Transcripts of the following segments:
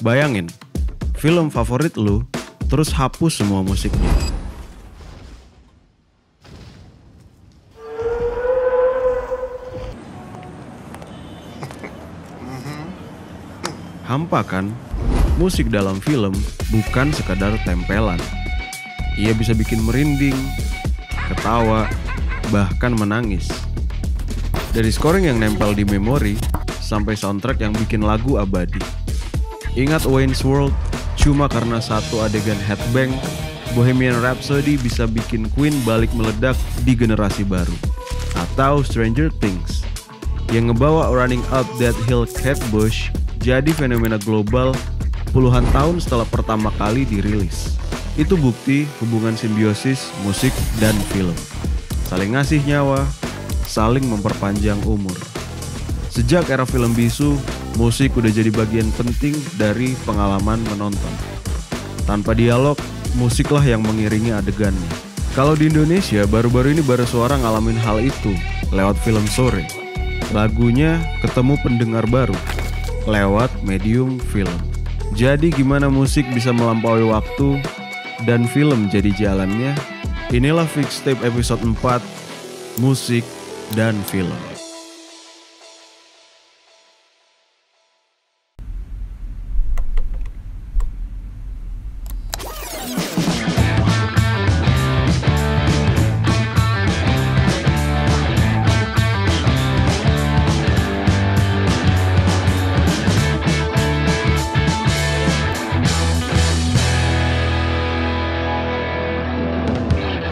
Bayangin, film favorit lu terus hapus semua musiknya. Hampa kan? Musik dalam film bukan sekadar tempelan. Ia bisa bikin merinding, ketawa, bahkan menangis. Dari scoring yang nempel di memori, sampai soundtrack yang bikin lagu abadi. Ingat Wayne's World, cuma karena satu adegan headbang, Bohemian Rhapsody bisa bikin Queen balik meledak di generasi baru. Atau Stranger Things, yang ngebawa Running Up That Hill Kate Bush jadi fenomena global puluhan tahun setelah pertama kali dirilis. Itu bukti hubungan simbiosis musik dan film. Saling ngasih nyawa, saling memperpanjang umur. Sejak era film bisu, musik udah jadi bagian penting dari pengalaman menonton. Tanpa dialog, musiklah yang mengiringi adegannya. Kalau di Indonesia, baru-baru ini Barasuara ngalamin hal itu lewat film Sore. Lagunya ketemu pendengar baru lewat medium film. Jadi gimana musik bisa melampaui waktu dan film jadi jalannya? Inilah Fixtape episode 4, musik dan film.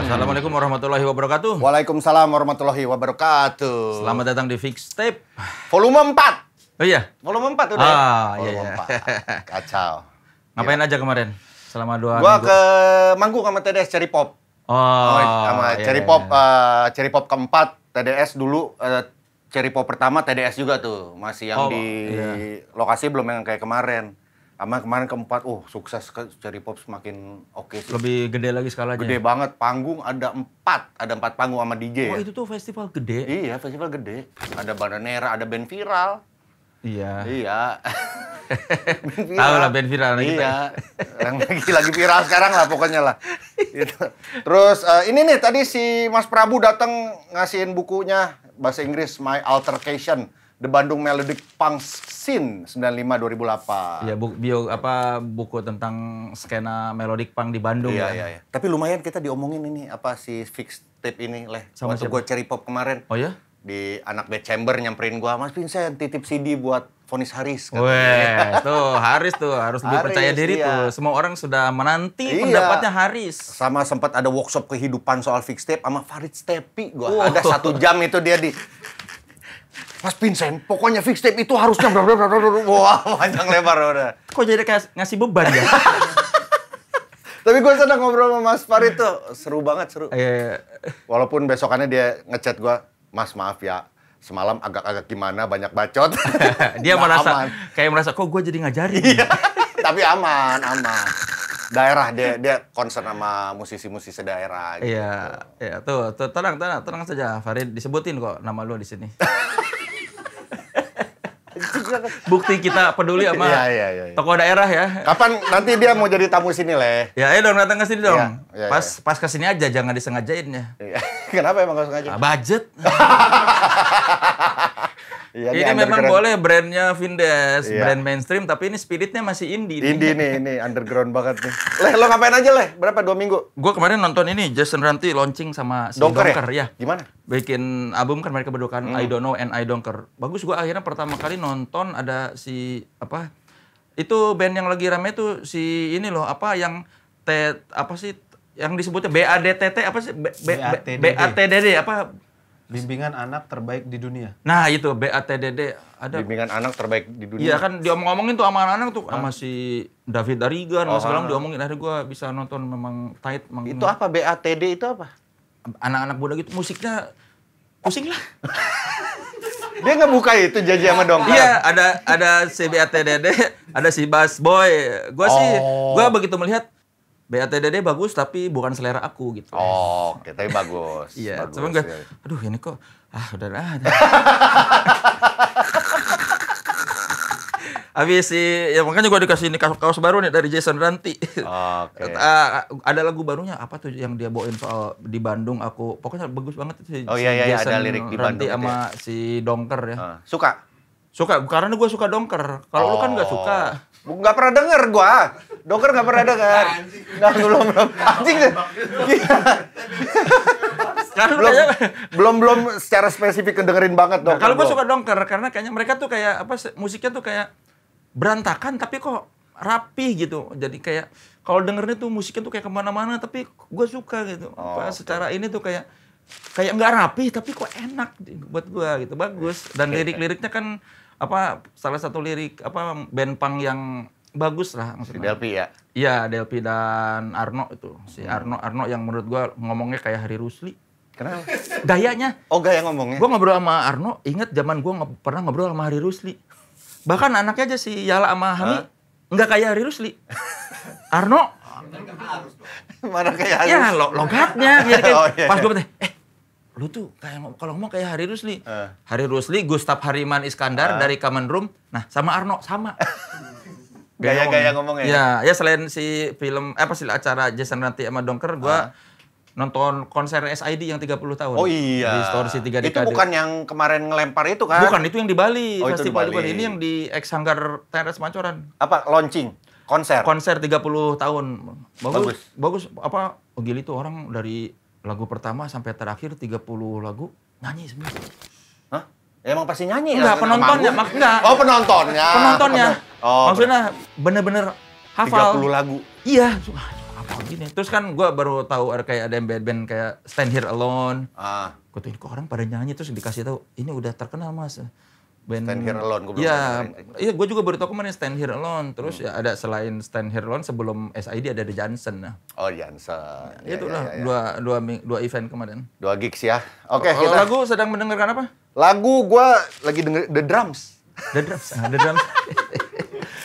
Assalamualaikum warahmatullahi wabarakatuh. Waalaikumsalam warahmatullahi wabarakatuh. Selamat datang di Fixtape Volume 4. Oh iya? Volume 4 udah. Volume 4. Kacau. Ngapain aja kemarin? Selama 2 Gua minggu? ke manggung sama TDS Cherry Pop. Sama iya, Cherry iya. Pop, Cherry Pop keempat, TDS dulu, Cherry Pop pertama TDS juga tuh. Masih yang di lokasi belum yang kayak kemarin. Sama kemarin keempat, sukses Cherry Pop semakin oke sih. Lebih gede lagi skalanya. Gede banget, panggung ada 4 panggung sama DJ. Oh, ya. itu tuh festival gede. Iya, festival gede. Ada Bandanera, ada band viral. Iya. Iya. Tahu lah band viral kita. Iya. Yang lagi viral sekarang lah pokoknya lah. Gitu. Terus ini nih tadi si Mas Prabu datang ngasihin bukunya bahasa Inggris My Altercation, The Bandung Melodic Punk Scene 95-2008. Iya, buku tentang skena melodic punk di Bandung Iya, ya. iya. Tapi lumayan kita diomongin ini si Fixtape ini Sama waktu siapa? gue Cherry Pop kemarin. Oh ya? Di anak band Chamber nyamperin gua, Mas Vincent titip CD buat Vonis Haris. Weh, tuh Haris tuh harus lebih Haris, percaya diri iya. tuh. Semua orang sudah menanti Iya. pendapatnya Haris. Sama sempat ada workshop kehidupan soal Fixtape sama Farid Stepi. Ada 1 jam itu dia di Mas Vincent, pokoknya Fixtape itu harusnya wah, panjang lebar udah. Kok jadi kayak ngasih beban ya? Tapi gue senang ngobrol sama Mas Farid tuh, seru banget, seru. Iya. Walaupun besokannya dia ngechat gue, Mas maaf ya, semalam agak-agak gimana, banyak bacot. Dia Nggak aman. merasa kok gue jadi ngajarin. Iya, tapi aman. Daerah dia concern sama musisi-musisi daerah gitu. Iya, tuh tenang saja. Farid disebutin kok nama lu di sini. Bukti kita peduli sama Iya. tokoh daerah ya. Kapan nanti dia mau jadi tamu sini, Le? Ya, ayo dong datang ke sini dong. Iya, Pas ke sini aja, jangan disengajain ya. Iya. Kenapa emang gak sengaja? Budget. Iya, Ini memang underground. boleh brandnya Vindes, Iya. brand mainstream, tapi ini spiritnya masih indie. Indie nih, ini underground banget nih. Le, lo ngapain aja, Le? Berapa, 2 minggu? Gue kemarin nonton ini, Jason Ranti launching sama si Donker Donker ya? Gimana? Bikin album kan mereka berdua kan, I Don't Know and I Donker. Bagus, gue akhirnya pertama kali nonton ada si, itu band yang lagi rame tuh si ini loh, yang yang disebutnya BADTT, BATDD, Bimbingan anak terbaik di dunia. Nah itu BATDD ada. Bimbingan anak terbaik di dunia. Iya kan diomong-omongin tuh sama anak-anak tuh sama si David Darigan segala diomongin. Akhirnya gue bisa nonton memang tight. Itu apa? BATD itu apa? Anak-anak muda gitu musiknya pusing lah. Dia ngebuka itu Jaji sama Dongker. Iya ada si BATDD, ada si Bass Boy. Gue begitu melihat BATDD bagus tapi bukan selera aku gitu. Oh, oke, tapi bagus. Iya, bagus, cuman gue, ya. aduh ini kok, udah. Habis ya makanya gue dikasih ini kaos baru nih dari Jason Ranti. Oke. Ada lagu barunya apa tuh yang dia bawain soal di Bandung aku. Pokoknya bagus banget itu. Oh iya ada lirik di Ranti Bandung itu sama si Dongker ya. Suka? Suka karena gue suka Dongker. Kalau lu kan nggak suka. Nggak pernah denger gua. Dongker nggak pernah denger. Nggak, belum. Anjing deh. Belum secara spesifik dengerin banget Dongker. Kalau gue suka Dongker karena kayaknya mereka tuh kayak apa musiknya tuh kayak berantakan tapi kok rapi gitu. Jadi kayak kalau dengernya tuh musiknya tuh kayak kemana-mana tapi gue suka gitu. Secara ini tuh kayak nggak rapi tapi kok enak buat gue gitu, bagus. Dan lirik-liriknya kan salah satu lirik band punk yang bagus lah maksudnya. Delphi ya? Iya, Delphi dan Arno itu. Si Arno yang menurut gue ngomongnya kayak Hari Rusli. Kenapa? Gayanya. Oh, gaya ngomongnya. Gue ngobrol sama Arno, inget zaman gue pernah ngobrol sama Hari Rusli. Bahkan anaknya aja si Yala sama Hami nggak kayak Hari Rusli. Arno mana kayak Hari? Ya logatnya gitu kan. Iya. Pas gue bilang, lu tuh kayak kalau ngomong kayak Hari Rusli. Hari Rusli, Gustaf Hariman Iskandar dari Kamenrum. Nah, sama Arno sama. Gaya-gaya ngomongnya. Ya selain si film si acara Jason Ranti sama Dongker, gua nonton konser SID yang 30 tahun. Oh iya. Di Storsi 3 Itu bukan yang kemarin ngelempar itu kan? Bukan, itu yang di Bali. Oh, itu di Festival Bali. Ini yang di Ex-Hanggar Teras Mancoran. Apa? Launching? Konser? Konser 30 tahun. Bagus. Gila itu orang dari lagu pertama sampai terakhir 30 lagu nyanyi semua. Hah? Ya, emang pasti nyanyi? Enggak, penontonnya. Enggak. Oh, penontonnya. Penontonnya. Oh, maksudnya bener-bener hafal. 30 lagu. Iya. Apa gini. Terus kan gue baru tahu ada band kayak Stand Here Alone. Gue tuh kok orang pada nyanyi terus dikasih tahu ini udah terkenal mas. Band, Stand Here Alone. Iya, gue juga baru tahu kemarin Stand Here Alone. Terus ya ada selain Stand Here Alone sebelum SID ada The Johnson. Oh, Johnson. Ya, itulah dua event kemarin. 2 gigs ya. Oke, Kalau lagu sedang mendengarkan apa? Lagu gue lagi denger The Drums. The Drums.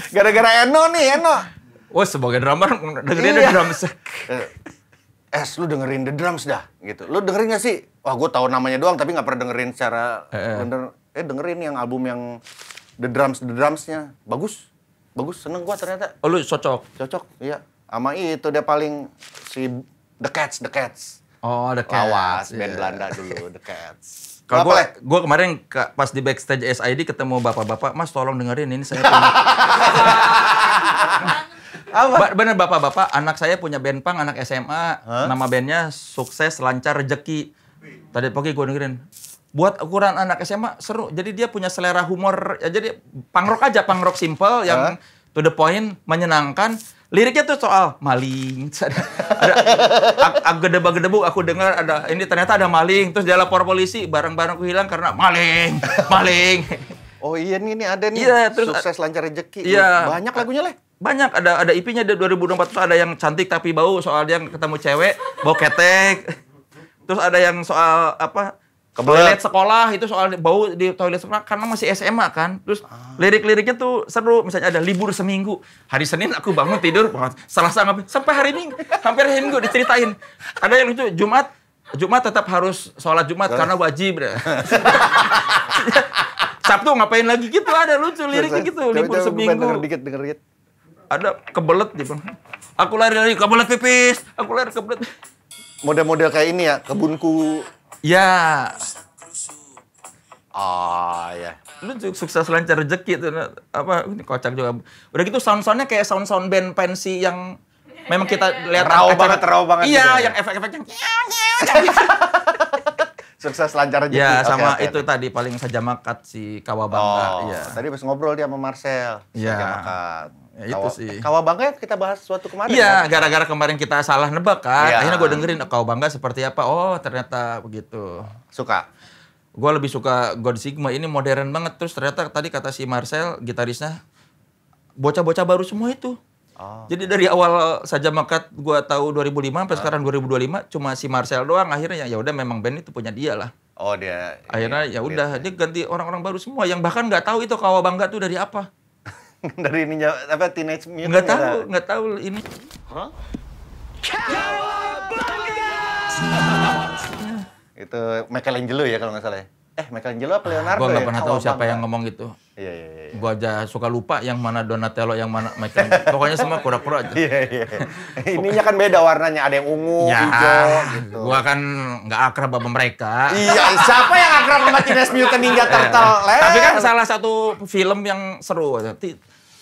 Gara-gara Eno nih, Eno. Oh, sebagai drummer dengerin The Drums. Lu dengerin The Drums dah, gitu. Lu dengerin gak sih? Wah, gue tahu namanya doang, tapi nggak pernah dengerin secara bener. Dengerin yang album yang The Drums-nya. Bagus, seneng gue ternyata. Oh, lu cocok, iya. Sama itu dia paling si The Cats. Oh, The Cats. Lawas, band Belanda dulu, The Cats. Kalau gue kemarin pas di backstage SID ketemu bapak-bapak, Mas tolong dengerin ini saya punya. Bener bapak-bapak, anak saya punya band punk, anak SMA. Nama bandnya Sukses Lancar Rezeki. Tadi pagi gue dengerin. Buat ukuran anak SMA seru. Jadi dia punya selera humor. Ya, jadi punk rock simple yang to the point, menyenangkan. Liriknya tuh soal maling. Ada gedebak-gedebuk aku dengar ini ternyata ada maling. Terus dia lapor polisi, barang-barangku hilang karena maling. Oh iya nih ada nih. Iya, terus Sukses Lancar Rezeki. Iya. Banyak lagunya, Le. Banyak, ada IP-nya dari 2024, terus ada yang cantik tapi bau soal dia ketemu cewek, bau ketek. Terus ada yang soal toilet sekolah, itu soal bau di toilet sekolah karena masih SMA kan. Terus lirik-liriknya tuh seru, misalnya ada libur seminggu. Hari Senin aku bangun tidur, Selasa ngapain? Sampai hari Minggu, hampir hari Minggu diceritain. Ada yang lucu, Jumat tetap harus sholat Jumat karena wajib. Sabtu ngapain lagi gitu, ada lucu liriknya gitu, libur seminggu. Denger dikit. Ada kebelet gitu. Aku lari kebelet pipis. Model-model kayak ini ya, kebunku. Ya. Oh ya. Lu sukses lancar rezeki itu ini kocak juga. Udah gitu sound-soundnya kayak sound band pensi yang memang kita lihat raw banget. Iya, gitu yang efek-efek yang Sukses lancar rezeki. Ya, sama itu tadi paling saja makat si Kawabangga. Iya. Tadi pas ngobrol dia sama Marcel. Iya. Saja makat. Ya, itu sih. Kawabangga kita bahas suatu kemarin. Iya, kan? gara-gara kemarin kita salah nebak kan. Iya. Akhirnya gue dengerin Kawabangga seperti apa. Oh, ternyata begitu. Suka. Gue lebih suka God Sigma, ini modern banget. Terus ternyata tadi kata si Marcel, gitarisnya, bocah-bocah baru semua itu. Jadi dari awal saja makat gue tahu 2005 sampai sekarang 2025 cuma si Marcel doang. Akhirnya ya udah memang band itu punya dia lah. Oh dia. Akhirnya ya udah dia ganti orang-orang baru semua yang bahkan nggak tahu itu Kawabangga tuh dari apa. Dari ninja Teenage Mutant. Nggak tahu ini. Itu Michelangelo ya kalau nggak salah ya. Michelangelo apa Leonardo Gua ya? nggak pernah tahu siapa yang ngomong gitu. Iya. Gua aja suka lupa yang mana Donatello, yang mana Michelangelo. Pokoknya semua kura-kura aja. Iya. Ininya kan beda warnanya, ada yang ungu, Ya, hijau gitu. gua kan nggak akrab sama mereka. Iya, siapa yang akrab sama Teenage Mutant Ninja Turtle? Tapi kan salah satu film yang seru.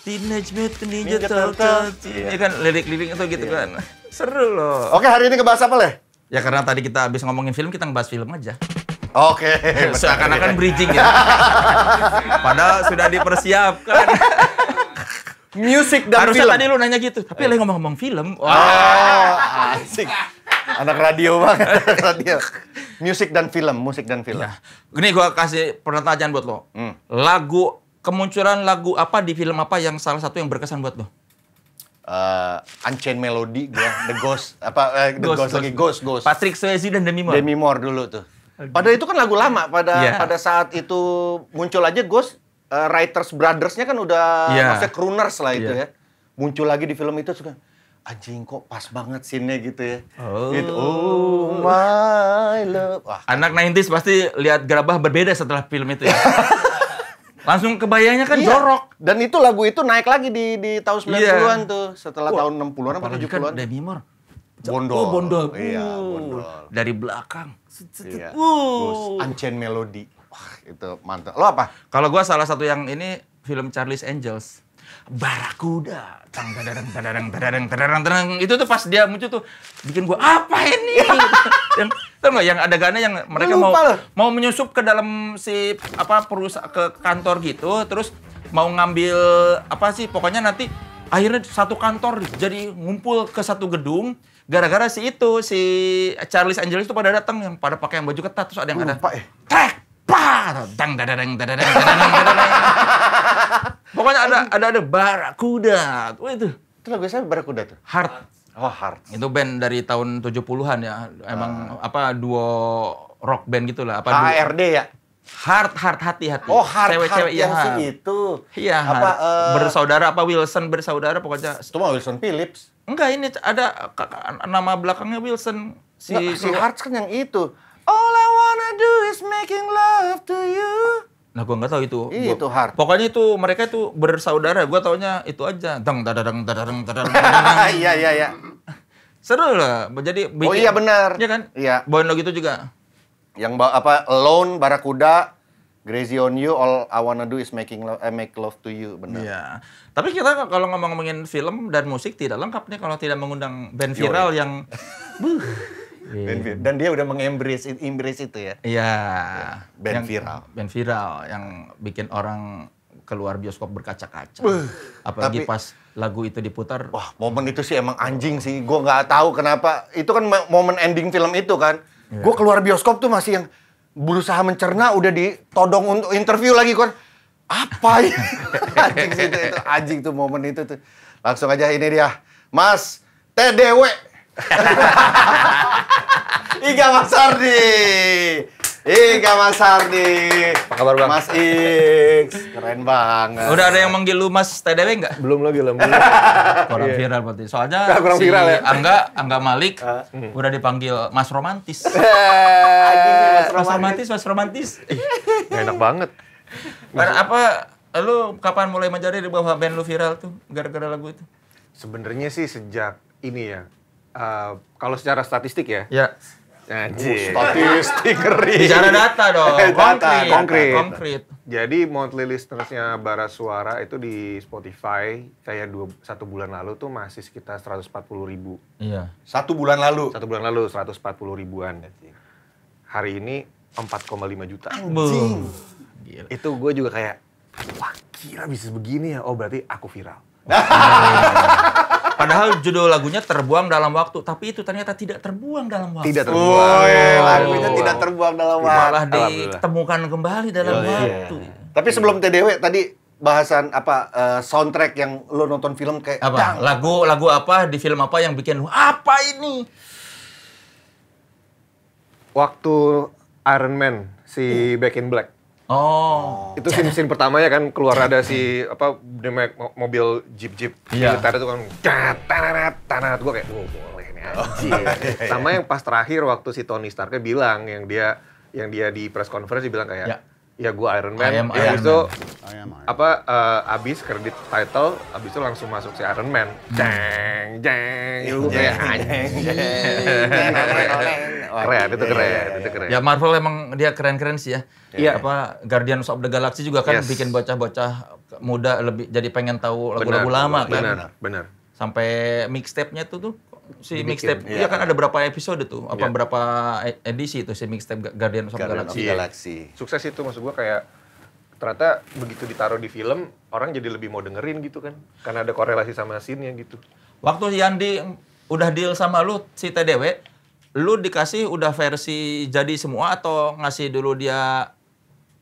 Teenage Mutant Ninja Turtle. Ini kan lirik-lirik itu gitu kan. Seru loh. Oke, hari ini ngebahas apa, Le? Ya karena tadi kita habis ngomongin film, kita ngebahas film aja. Oke. Seakan-akan bridging ya. Padahal sudah dipersiapkan. Musik dan Harusnya film. tadi lu nanya gitu. Tapi lagi ngomong-ngomong film. Asik. Anak radio banget, radio. Musik dan film. Ya. Ini gua kasih pertanyaan buat lo. Kemunculan lagu apa di film apa yang salah satu yang berkesan buat lo? Unchained Melody gua, The Ghost, Ghost. Patrick Swayze dan Demi Moore. Demi Moore dulu tuh. Padahal itu kan lagu lama, pada saat itu muncul aja Ghost, Writers Brothers-nya kan udah maksudnya crooners lah itu ya. Muncul lagi di film itu suka, anjing kok pas banget scene-nya gitu ya. Gitu. Oh my love. Wah. Anak 90s pasti lihat Gerabah berbeda setelah film itu ya. Langsung kebayangnya kan jorok. Dan itu lagu itu naik lagi di tahun 90-an tuh, setelah tahun 60-an apa 70-an. Kan Demi Moore. Bondol. Oh, Bondol. Iya, Bondol. Dari belakang. Iya. Ghost, Unchained Melody. Wah, itu mantap. Lo apa? Kalau gua salah satu yang ini film Charlie's Angels. Barakuda. Tadadang. Itu tuh pas dia muncul tuh bikin gua apa ini? Yang tau nggak yang adegannya yang mereka mau menyusup ke dalam si perusahaan ke kantor gitu, terus mau ngambil apa sih? Pokoknya nanti akhirnya satu kantor jadi ngumpul ke satu gedung gara-gara si Charlie's Angels itu pada datang yang pada pakai yang baju ketat, terus ada yang ada trek pokoknya ada barakuda itu lagu siapa Barakuda tuh? Heart. Oh, Heart. Itu band dari tahun 70-an ya, emang duo rock band gitulah, HRD ya. Heart hati. Oh, Heart cewek-cewek yang ya. si itu. Iya, bersaudara Wilson bersaudara pokoknya. Itu mah Wilson Phillips. Enggak, ini ada nama belakangnya Wilson. Si Heart kan yang itu. All I wanna do is making love to you. Nah, gua nggak tahu itu. Itu Heart. Pokoknya itu mereka itu bersaudara. Gua taunya itu aja. Dadadang. Iya. Seru lah. Jadi bikin, Oh iya benar. Iya kan? Iya. Bawain lagu itu juga. Yang Alone, Barakuda, Crazy on You, All I Wanna Do Is make love to you, benar. Iya. Tapi kita kalau ngomongin film dan musik tidak lengkap nih kalau tidak mengundang band viral yang Dan dia udah embrace itu ya. Iya. Band viral. Band viral yang bikin orang keluar bioskop berkaca-kaca. Apalagi pas lagu itu diputar. Wah, momen itu sih emang anjing sih. Gue nggak tahu kenapa. Itu kan momen ending film itu kan. Gue keluar bioskop tuh masih yang berusaha mencerna, udah ditodong untuk interview lagi kan. Apa ya? Anjing sih itu anjing tuh momen itu tuh. Langsung aja ini dia. Mas TDW. Iga Mas Ardi. Apa kabar, Bang? Mas X, keren banget. Udah ada yang manggil lu Mas TDW nggak? Belum lagi. Kurang viral berarti. Soalnya Kurang si viral ya? Angga Malik udah dipanggil Mas Romantis. Mas Romantis. Gak enak banget. Apa lu kapan mulai mencari bahwa band lu viral tuh gara-gara lagu itu? Sebenarnya sih sejak ini ya. Kalau secara statistik ya. Ya. Anjir. Statistik ngeri. Bicara data dong. Konkret. Jadi monthly listeners-nya Bara Suara itu di Spotify kayak 1 bulan lalu tuh masih sekitar 140.000. Iya. 1 bulan lalu. 1 bulan lalu 140 ribuan. Hari ini 4,5 juta. Anjing. Gila. Itu gue juga kayak, wah kira bisa begini ya. Oh berarti aku viral. Padahal judul lagunya Terbuang Dalam Waktu, tapi itu ternyata tidak terbuang dalam waktu. Tidak terbuang. Lagunya tidak terbuang dalam waktu. Malah ditemukan kembali dalam waktu. Tapi sebelum TDW tadi bahasan soundtrack yang lo nonton film kayak Apa? Lagu apa di film apa yang bikin lu apa ini? Waktu Iron Man si Back in Black. Oh. Itu scene pertamanya kan keluar ada si mobil jeep Iya. militer itu kan tanat gue kayak boleh ini anjir. Sama yang pas terakhir waktu si Tony Starknya bilang yang dia yang dia di press conference dia bilang kayak Ya. ya gue Iron Man. I am Habis Iron itu Man. abis kredit title, abis itu langsung masuk si Iron Man. Jeng jeng. Lu kayak anjing. Keren, itu keren. Ya Marvel emang dia keren-keren sih ya. Iya. Apa Guardians of the Galaxy juga kan Yes. bikin bocah-bocah muda lebih jadi pengen tahu lagu-lagu lama kan. Benar. Sampai mixtape-nya tuh si Dibikin, mixtape. iya. Iya kan ada berapa episode tuh? Apa Iya. berapa edisi tuh si mixtape Guardians of the Guardian of Galaxy. the Galaxy. Sukses itu maksud gua kayak ternyata begitu ditaruh di film orang jadi lebih mau dengerin gitu kan karena ada korelasi sama scene-nya gitu. Waktu Yandi udah deal sama lu si TDW, lu dikasih udah versi jadi semua atau ngasih dulu dia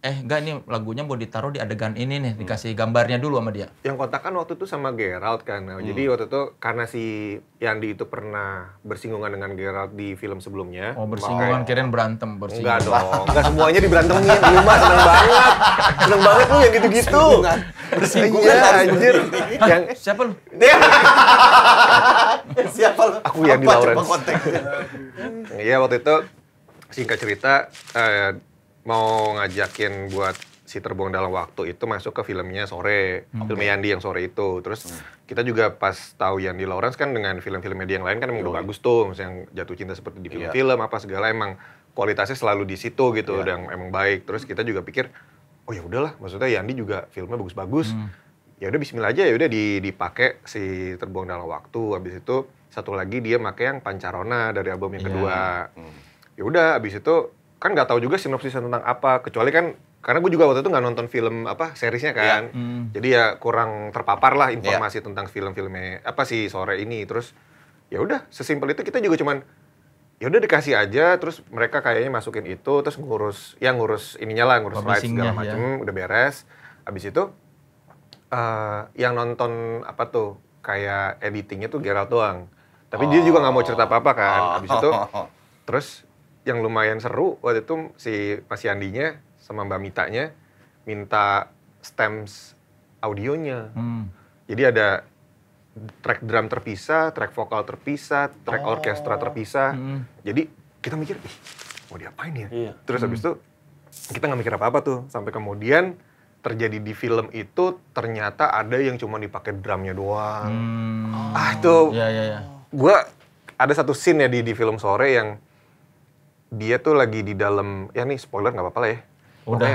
enggak ini lagunya mau ditaruh di adegan ini nih, dikasih gambarnya dulu sama dia. Yang kontakkan waktu itu sama Geralt kan. Nah, jadi waktu itu karena si Yandi itu pernah bersinggungan dengan Geralt di film sebelumnya. Oh, bersinggungan kirain berantem, Enggak bersinggungan. dong, enggak semuanya diberantemin. Lu mah seneng banget. Seneng banget lu yang gitu-gitu. Bersinggungan Iya, harus anjir. begini. Yang Siapa lu? Siapa lu? Aku Yandi Apa Lawrence. coba konteksnya? Iya, waktu itu singkat cerita mau ngajakin buat si Terbuang Dalam Waktu itu masuk ke filmnya Sore, film Yandi yang Sore itu. Terus kita juga pas tahu Yandi Lawrence kan dengan film-film media yang lain kan emang udah bagus tuh, misalnya yang Jatuh Cinta seperti di film-film apa segala emang kualitasnya selalu di situ gitu, dan emang baik. Terus kita juga pikir, oh ya udahlah, maksudnya Yandi juga filmnya bagus-bagus. Ya udah Bismillah aja, ya udah dipakai si Terbuang Dalam Waktu. Habis itu satu lagi dia pakai yang Pancarona dari album yang kedua. Ya udah, habis itu kan nggak tahu juga sinopsisnya tentang apa, kecuali kan karena gue juga waktu itu nggak nonton film apa seriesnya kan, jadi ya kurang terpapar lah informasi tentang film-filmnya apa sih Sore ini. Terus ya udah sesimpel itu, kita juga cuman ya udah dikasih aja, terus mereka kayaknya masukin itu, terus ngurus ininya lah, ngurus rights segala macem, udah beres. Habis itu yang nonton apa tuh kayak editingnya tuh Geralt doang, tapi dia juga nggak mau cerita apa-apa kan. Habis itu terus yang lumayan seru waktu itu si Mas Yandinya sama Mbak Mitanya minta stems audionya. Jadi ada track drum terpisah, track vokal terpisah, track orkestra terpisah. Jadi kita mikir, ih mau diapain ya? Terus habis itu kita nggak mikir apa-apa tuh. Sampai kemudian terjadi di film itu ternyata ada yang cuma dipakai drumnya doang. Itu gue ada satu scene ya di film Sore yang dia tuh lagi di dalam, ya nih spoiler nggak apa-apa lah ya. Udah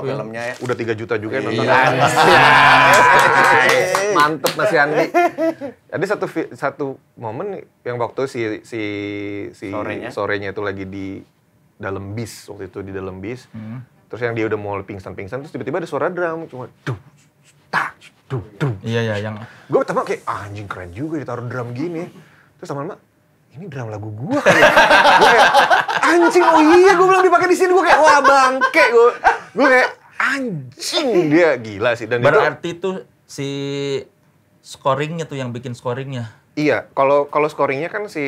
filmnya ya. Udah 3 juta juga yang nonton. Mantep Mas Yandi. Ada satu momen yang waktu si sorenya itu lagi di dalam bis, waktu itu di dalam bis. Terus yang dia udah mau pingsan-pingsan, terus tiba-tiba ada suara drum, cuma duh, tak, duh. Iya, yang gue pertama kayak anjing keren juga ditaruh drum gini. Terus lama-lama ini drum lagu gua kali ya. Gue kayak anjing, oh iya gue bilang dipakai di sini, gue kayak wah bangke, gue kayak anjing, dia gila sih. Dan berarti itu si scoringnya tuh yang bikin scoringnya. Iya, kalau scoringnya kan si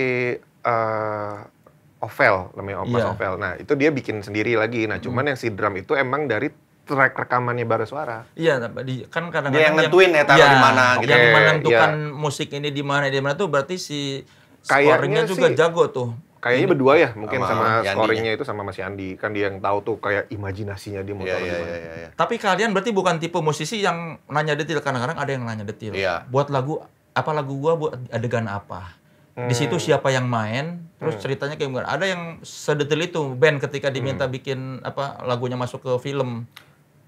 Ovel namanya Mas Ovel. Nah itu dia bikin sendiri lagi. Nah cuman yang si drum itu emang dari track rekamannya Barasuara. Iya, kan kadang-kadang dia yang nentuin ya taruh di mana gitu. Yang menentukan musik ini di mana tuh berarti si scoringnya juga jago tuh. Kayaknya berdua ya, mungkin sama Yandinya. scoringnya itu sama Mas Yandi. Kan dia yang tahu tuh kayak imajinasinya dia mau taruh di mana. Iya. Tapi kalian berarti bukan tipe musisi yang nanya detail, kadang-kadang ada yang nanya detail. Iya. Buat lagu gua buat adegan apa? Di situ siapa yang main, terus ceritanya kayak gimana? Ada yang sedetail itu band ketika diminta bikin lagunya masuk ke film.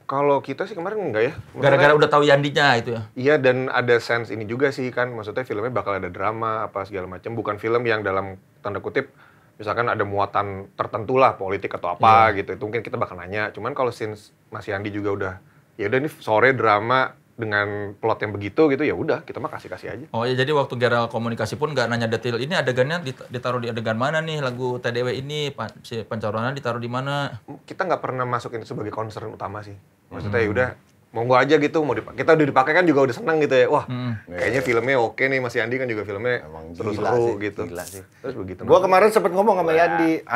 Kalau kita sih kemarin enggak ya. Gara-gara udah tahu Yandinya itu ya. Iya, dan ada sense ini juga sih kan, maksudnya filmnya bakal ada drama apa segala macam, bukan film yang dalam tanda kutip misalkan ada muatan tertentu lah politik atau apa gitu. Itu mungkin kita bakal nanya. Cuman kalau since Mas Yandi juga udah ya udah nih Sore drama dengan plot yang begitu gitu, ya udah kita mah kasih aja. Oh ya, jadi waktu Gerald komunikasi pun nggak nanya detail, ini adegannya ditaruh di adegan mana nih, lagu TDW ini si Pancarona ditaruh di mana? Kita nggak pernah masukin sebagai concern utama sih. Maksudnya ya udah monggo aja gitu, kita udah dipakai kan juga udah seneng gitu ya. Wah, kayaknya filmnya oke nih, Mas Yandi kan juga filmnya terus seru gitu. Gila sih. Terus begitu. Gua kemarin sempet ngomong sama Yandi,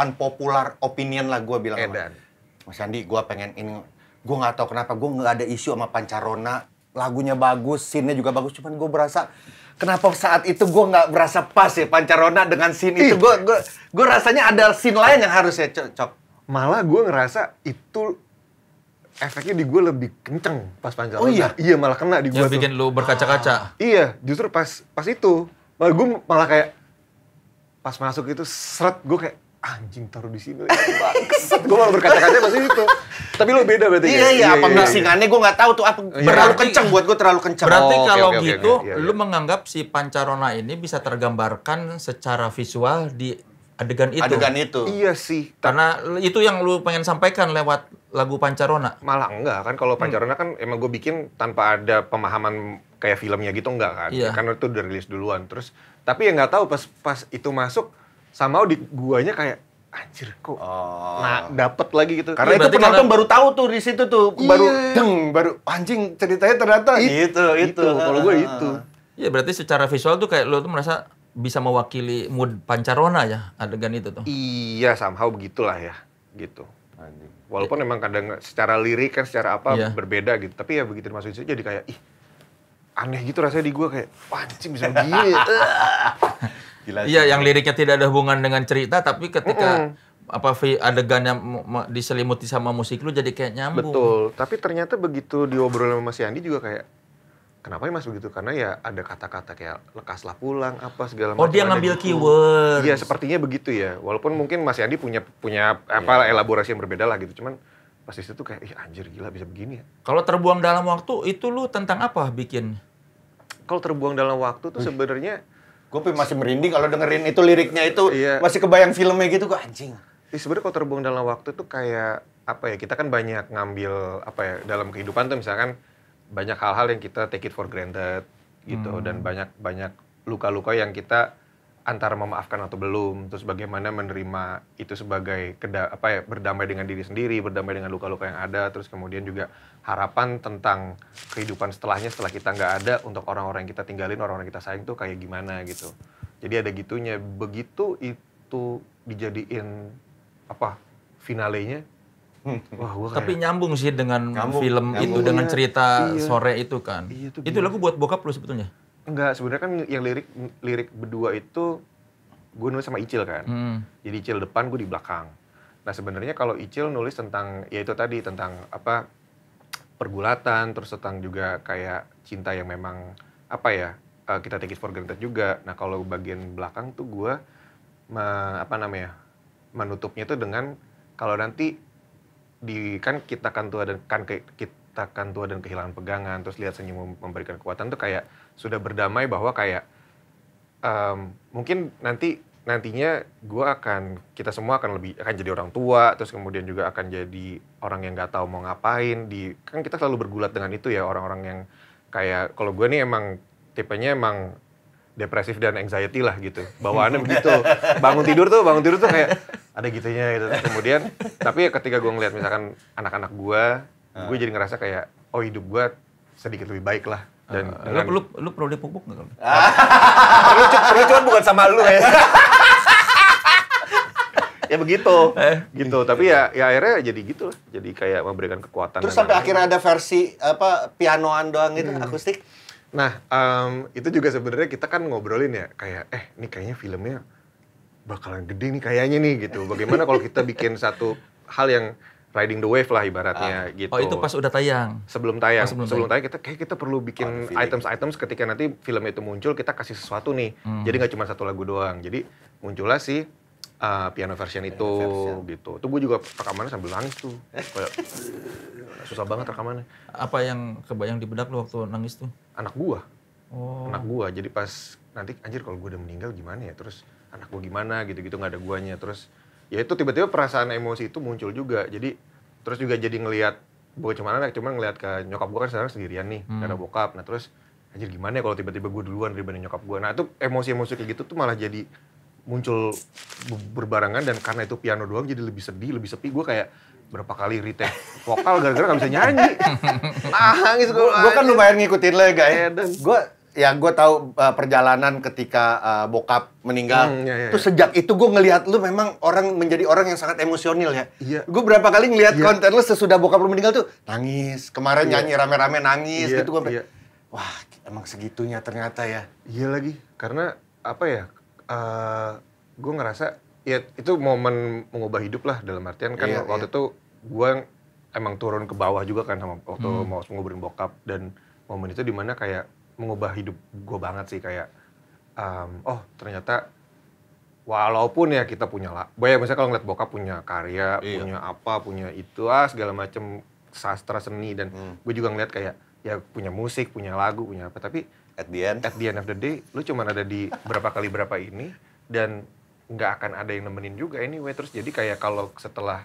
unpopular opinion lah gua bilang sama. Mas Yandi, gua pengen ini. Gue nggak tahu kenapa gue nggak ada isu sama Pancarona lagunya bagus, scene-nya juga bagus, cuman gue berasa kenapa saat itu gue nggak berasa pas ya Pancarona dengan scene itu. Gue rasanya ada scene lain yang harusnya cocok. Malah gue ngerasa itu efeknya di gue lebih kenceng pas Pancarona. Oh iya? Iya, malah kena di gue Yang tuh. bikin lu berkaca-kaca. Iya, justru pas itu malah kayak pas masuk itu seret, gue kayak anjing taruh di sini. Bangsat, gue malah berkaca-kaca pas itu. Tapi lo beda berarti ya? Iya, apa mixingannya gue nggak tahu tuh apa. Iya. Terlalu kenceng buat gue, terlalu kenceng. Berarti oke, kalau oke, gitu, oke. Iya, lu iya. menganggap si Pancarona ini bisa tergambarkan secara visual di adegan itu. Adegan itu. Iya sih. Karena itu yang lu pengen sampaikan lewat lagu Pancarona. Malah enggak kan, kalau Pancarona kan emang gue bikin tanpa ada pemahaman kayak filmnya gitu enggak kan. Iya. Karena itu udah rilis duluan. Terus tapi ya nggak tahu pas itu masuk somehow di guanya kayak anjir kok. Nah, dapet lagi gitu. Karena Iya, itu berarti penonton karena- baru tahu tuh di situ tuh, Iya. baru anjing ceritanya ternyata itu. Kalau gue itu. Iya, berarti secara visual tuh kayak lu tuh merasa bisa mewakili mood Pancarona ya adegan itu tuh. Iya, somehow begitulah ya, gitu. Walaupun emang kadang secara lirik kan secara apa Iya. berbeda gitu. Tapi ya begitu dimasukin situ jadi kayak ih aneh gitu rasanya di gue kayak anjing bisa begini. Gila. Iya, yang liriknya tidak ada hubungan dengan cerita, tapi ketika adegannya diselimuti sama musik lu jadi kayak nyambung. Betul, tapi ternyata begitu diobrol sama Mas Yandi juga kayak kenapa ya Mas begitu? Karena ya ada kata-kata kayak lekaslah pulang apa segala macam. Oh, dia ada ngambil gitu. keyword. Iya, sepertinya begitu ya. Walaupun mungkin Mas Yandi punya apa elaborasi yang berbeda lah gitu. Cuman pas di situ kayak ih anjir gila bisa begini ya. Kalau terbuang dalam waktu itu lu tentang apa bikin? Kalau terbuang dalam waktu tuh sebenarnya Gue masih merinding kalau dengerin itu liriknya itu, Iya. masih kebayang filmnya gitu kok anjing. sebenarnya kalau terbuang dalam waktu tuh kayak apa ya? Kita kan banyak ngambil apa ya dalam kehidupan tuh misalkan banyak hal-hal yang kita take it for granted gitu dan banyak luka-luka yang kita antara memaafkan atau belum, terus bagaimana menerima itu sebagai berdamai dengan diri sendiri, berdamai dengan luka-luka yang ada, terus kemudian juga harapan tentang kehidupan setelahnya setelah kita nggak ada untuk orang-orang yang kita tinggalin, orang-orang yang kita sayang tuh kayak gimana gitu. Jadi ada gitunya. Begitu itu dijadiin finalenya, wah gua kayak Tapi nyambung sih dengan Nyambung, film nyambung. itu, dengan Iya, cerita iya. sore itu kan. Iya, itu Itu lagu buat bokap lu sebetulnya? enggak, sebenarnya kan yang lirik berdua itu gue nulis sama Icil kan. Jadi Icil depan, gue di belakang. Nah sebenarnya kalau Icil nulis tentang ya itu tadi tentang pergulatan, terus tentang juga kayak cinta yang memang kita take it for granted juga. Nah kalau bagian belakang tuh gue menutupnya tuh dengan kalau nanti kita kan tua dan kehilangan pegangan, terus lihat senyum memberikan kekuatan tuh kayak sudah berdamai bahwa kayak mungkin nantinya kita semua akan jadi orang tua, terus kemudian juga akan jadi orang yang nggak tahu mau ngapain. Kan kita selalu bergulat dengan itu ya, orang-orang yang kayak kalau gue nih emang tipenya emang depresif dan anxiety lah gitu, bawaannya begitu. Bangun tidur tuh kayak ada gitunya gitu. Kemudian tapi ketika gue ngeliat misalkan anak-anak gue jadi ngerasa kayak oh hidup gue sedikit lebih baik lah. Dan Lu perlu dipupuk nggak? Perlu cuman bukan sama lu ya. ya begitu gitu. Tapi ya akhirnya jadi gitu lah, jadi kayak memberikan kekuatan. Terus dan sampai lain-lain. akhirnya ada versi pianoan doang gitu, akustik. Nah itu juga sebenarnya kita kan ngobrolin ya kayak ini kayaknya filmnya bakalan gede nih kayaknya nih gitu. Bagaimana kalau kita bikin satu hal yang riding the wave lah ibaratnya gitu. Oh itu pas udah tayang? Sebelum tayang. Oh, sebelum sebelum tayang kita perlu bikin items ketika nanti film itu muncul kita kasih sesuatu nih. Jadi nggak cuma satu lagu doang. Jadi muncullah si piano version itu gitu. Tuh gue juga rekamannya sambil nangis tuh. Kayak susah banget rekamannya. Apa yang kebayang di benak lu waktu nangis tuh? Anak gua. Oh. Anak gua. Jadi pas nanti anjir kalau gua udah meninggal gimana ya? Terus anak gua gimana gitu-gitu nggak ada guanya. Terus ya itu tiba-tiba perasaan emosi itu muncul juga. Jadi terus juga jadi ngelihat bukan cuma anak, cuma ngelihat ke nyokap gua kan sekarang sendirian nih, gak ada bokap. Nah terus anjir gimana ya kalau tiba-tiba gua duluan daripada nyokap gua. Nah itu emosi-emosi kayak gitu tuh malah jadi muncul berbarengan dan karena itu piano doang jadi lebih sedih, lebih sepi. Gua kayak berapa kali retake vokal gara-gara gak bisa nyanyi. Nangis Gue kan lumayan ngikutin lo guys. Dan Gue ya gue tahu perjalanan ketika bokap meninggal. Iya. Terus sejak itu gue ngelihat lu memang menjadi orang yang sangat emosional ya. Iya. Gue berapa kali ngelihat konten lu sesudah bokap lu meninggal tuh nangis. Kemarin nyanyi rame-rame nangis gitu gue. Wah, emang segitunya ternyata ya. Iya lagi, karena apa ya? Gue ngerasa ya itu momen mengubah hidup lah, dalam artian kan waktu itu gue emang turun ke bawah juga kan sama waktu mau nguburin bokap, dan momen itu dimana kayak mengubah hidup gue banget sih, kayak oh ternyata walaupun ya kita punya lah, misalnya kalau ngeliat bokap punya karya, punya apa, punya itu segala macem sastra seni, dan gue juga ngeliat kayak ya punya musik, punya lagu, punya apa, tapi at the end of the day lu cuma ada di berapa ini, dan nggak akan ada yang nemenin juga anyway. Terus jadi kayak kalau setelah,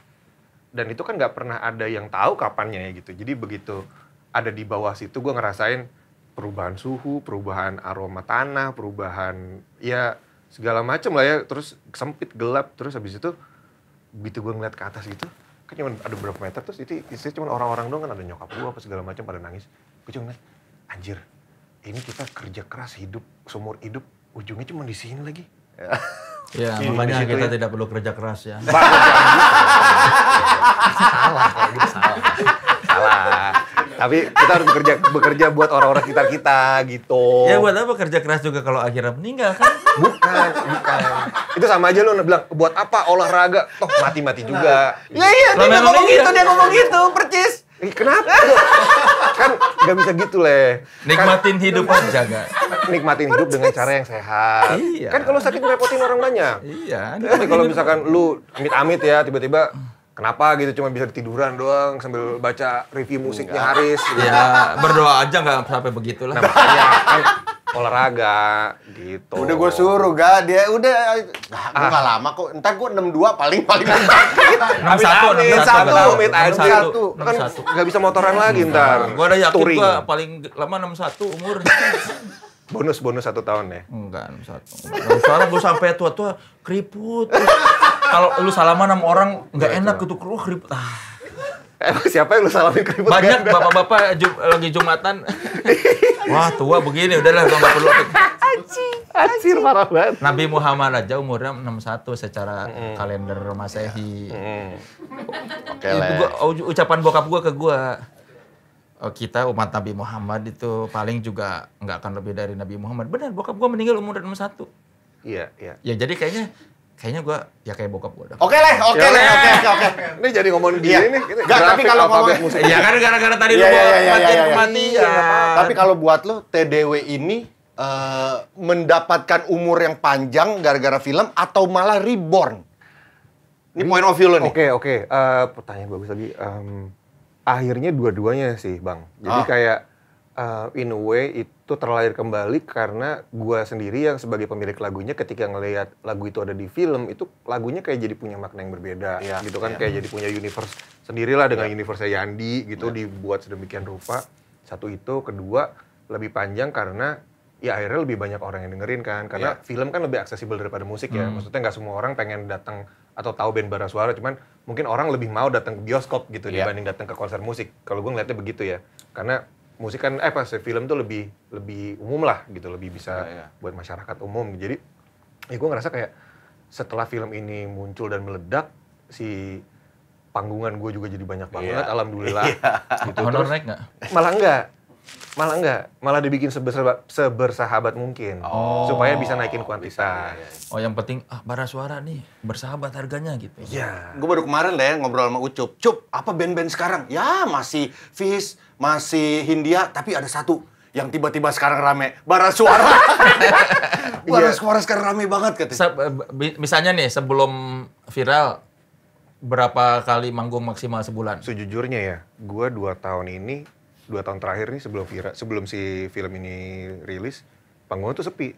dan itu kan nggak pernah ada yang tahu kapannya ya gitu, jadi begitu ada di bawah situ gue ngerasain perubahan suhu, perubahan aroma tanah, perubahan ya segala macam lah ya, terus sempit, gelap, terus habis itu begitu gue ngeliat ke atas gitu, kan cuma ada beberapa meter, terus itu isinya cuma orang-orang doang kan, ada nyokap gue apa segala macam pada nangis, gue cuma ngeliat, anjir, ini kita kerja keras hidup, seumur hidup, ujungnya cuma di sini lagi. Ya, makanya kita tidak perlu kerja keras ya. Salah kalau gitu, salah. Tapi kita harus bekerja buat orang-orang sekitar kita gitu. Ya buat apa kerja keras juga kalau akhirnya meninggal kan? Bukan. Itu sama aja lu bilang, buat apa olahraga? Toh mati-mati juga. Iya, dia ngomong gitu, percis. Kenapa? Kan gak bisa gitu, Le. Nikmatin hidup aja, gak? Nikmatin hidup dengan cara yang sehat. Iya. Kan kalau sakit ngerepotin orang banyak. Iya. Tapi kalau misalkan lu amit-amit ya, tiba-tiba kenapa gitu, cuma bisa tiduran doang sambil baca review musiknya Haris. Ya, berdoa aja nggak sampai begitulah. Nah, makanya kan olahraga gitu. Udah gue suruh, dia udah gue nggak lama kok. Ntar gue 62 paling 61. Kan nggak bisa motoran lagi ntar. Gue udah yakin Touring. gue paling lama 61 umur. Bonus 1 tahun ya? Enggak, 61. Soalnya gue sampai tua-tua keriput. Kalau lu salaman sama orang nggak enak gitu, keluar keriput. Emang siapa yang lu salamin keriput? Banyak bapak-bapak lagi Jumatan. Wah, tua begini, udahlah gua nggak perlu. Anjir, parah banget. Nabi Muhammad aja umurnya 61 secara kalender Masehi. Oke Itu ucapan bokap gua ke gua. Oh, kita umat Nabi Muhammad itu paling juga nggak akan lebih dari Nabi Muhammad. Benar, bokap gua meninggal umur 61. Iya. Ya jadi kayaknya gua ya kayak bokap gua dah. Oke. Ini jadi ngomongin gini nih. Nggak, tapi kalau ngomong musik. Iya kan gara-gara tadi lu kematian. Tapi kalau buat lo TDW ini mendapatkan umur yang panjang gara-gara film atau malah reborn? Ini point of view lo nih. Oke. Pertanyaan bagus lagi. Akhirnya dua-duanya sih, Bang. Jadi kayak in a way itu terlahir kembali karena gua sendiri yang sebagai pemilik lagunya ketika ngelihat lagu itu ada di film, itu lagunya kayak jadi punya makna yang berbeda gitu kan, kayak jadi punya universe sendirilah dengan universe Yandi gitu, dibuat sedemikian rupa. Satu itu, kedua lebih panjang karena ya akhirnya lebih banyak orang yang dengerin kan, karena film kan lebih aksesibel daripada musik ya. Maksudnya nggak semua orang pengen datang atau tahu band bara suara, cuman mungkin orang lebih mau datang ke bioskop gitu dibanding datang ke konser musik. Kalau gue ngeliatnya begitu ya, karena musik kan film tuh lebih umum lah gitu, lebih bisa buat masyarakat umum. Jadi ya gue ngerasa kayak setelah film ini muncul dan meledak, si panggungan gue juga jadi banyak banget, alhamdulillah. Gitu. Honor naik nggak? Malah dibikin sebersahabat mungkin, supaya bisa naikin kuantitas. Oh, yang penting bara suara nih bersahabat harganya gitu. Iya. Gue baru kemarin ngobrol sama Ucup. Cup, apa band-band sekarang? Ya masih Fish, masih Hindia, tapi ada satu yang tiba-tiba sekarang rame. Bara suara. Bara suara sekarang rame banget katanya. Misalnya nih sebelum viral, berapa kali manggung maksimal sebulan? Sejujurnya ya, gue 2 tahun terakhir nih sebelum si film ini rilis, panggung tuh sepi.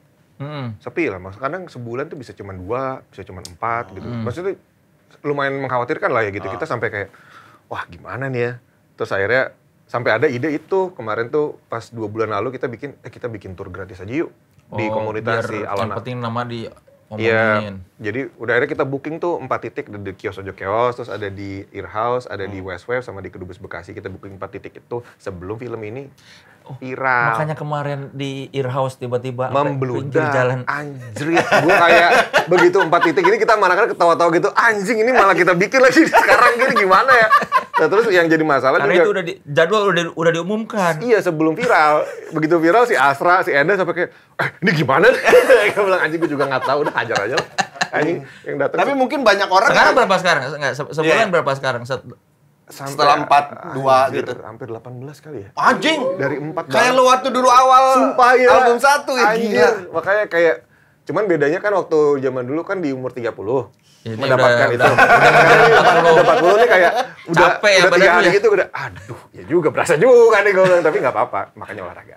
Sepi lah, kadang sebulan tuh bisa cuma 2, bisa cuma 4 gitu. Maksudnya lumayan mengkhawatirkan lah ya gitu. Kita sampai kayak, wah gimana nih ya. Terus akhirnya sampai ada ide itu, kemarin tuh pas 2 bulan lalu kita bikin tour gratis aja yuk. Di komunitas si Alona. Yang penting nama di Iya, jadi udah akhirnya kita booking tuh 4 titik, di Kios Ojo Keos, terus ada di Earhouse, ada di West Wave, sama di Kedubes Bekasi. Kita booking 4 titik itu sebelum film ini viral. Makanya kemarin di Earhouse tiba-tiba Membludak, jalan. anjrit. Gue kayak begitu 4 titik ini kita mana kan ketawa-tawa gitu, anjing ini malah kita bikin lagi sekarang gini gimana ya? Nah terus yang jadi masalah Karena juga, itu jadwal udah diumumkan. iya sebelum viral, begitu viral si Asra, si Enda sampai kayak, ini gimana? Gue bilang anjing gue juga nggak tahu, udah hajar aja lah. Anjing yang datang. Tapi mungkin banyak orang Sekarang yang berapa sekarang? Enggak, sebulan Iya. berapa sekarang? setelah 4-2 gitu. Hampir 18 kali ya. Anjing. Dari 4 Kayak lu waktu dulu awal Sumpah ya. album 1 ya, Anjir. gila. Makanya kayak cuman bedanya kan waktu zaman dulu kan di umur 30 Ini mendapatkan udah- itu. Udah 40 nih kayak udah Capek ya udah 3 badan hari lu ya? gitu udah aduh ya juga berasa juga nih gue bilang tapi enggak apa-apa makanya olahraga.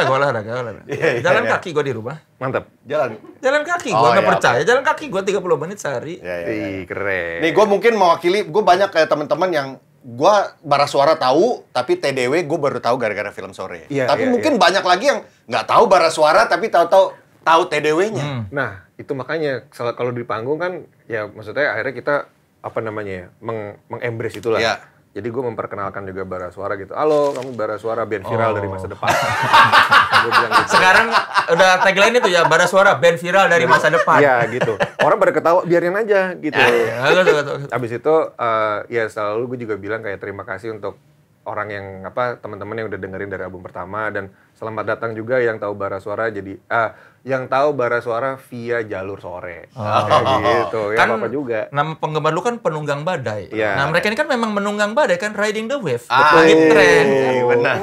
olahraga. Iya, Jalan iya. kaki gue di rumah. Mantap. Jalan. Jalan kaki Oh, gue nggak iya, percaya. Jalan kaki gue 30 menit sehari. Ya, ya, ya. Ih, keren. Nih gue mungkin mewakili, gue banyak kayak teman-teman yang gue bara suara tahu, tapi TDW gue baru tahu gara-gara film sore. Iya, Tapi iya, mungkin banyak lagi yang nggak tahu bara suara, tapi tahu TDW-nya. Nah, itu makanya kalau di panggung kan ya maksudnya akhirnya kita apa namanya ya, mengembrace itulah. Iya. Jadi gue memperkenalkan juga bara suara gitu. Halo, kamu bara suara band viral dari masa depan. Gue bilang gitu. Sekarang udah tagline itu ya, bara suara band viral dari masa depan. Iya gitu. Orang pada ketawa, biarin aja gitu. Ya, betul. Habis itu ya selalu gue juga bilang kayak terima kasih untuk orang yang teman-teman yang udah dengerin dari album pertama dan selamat datang juga yang tahu bara suara jadi yang tahu bara suara via jalur sore. Kayak gitu. Ya Kan apa juga. nama penggemar lu kan penunggang badai. Iya. Nah, mereka ini kan memang menunggang badai kan, riding the wave. Ah, Lagi tren. benar.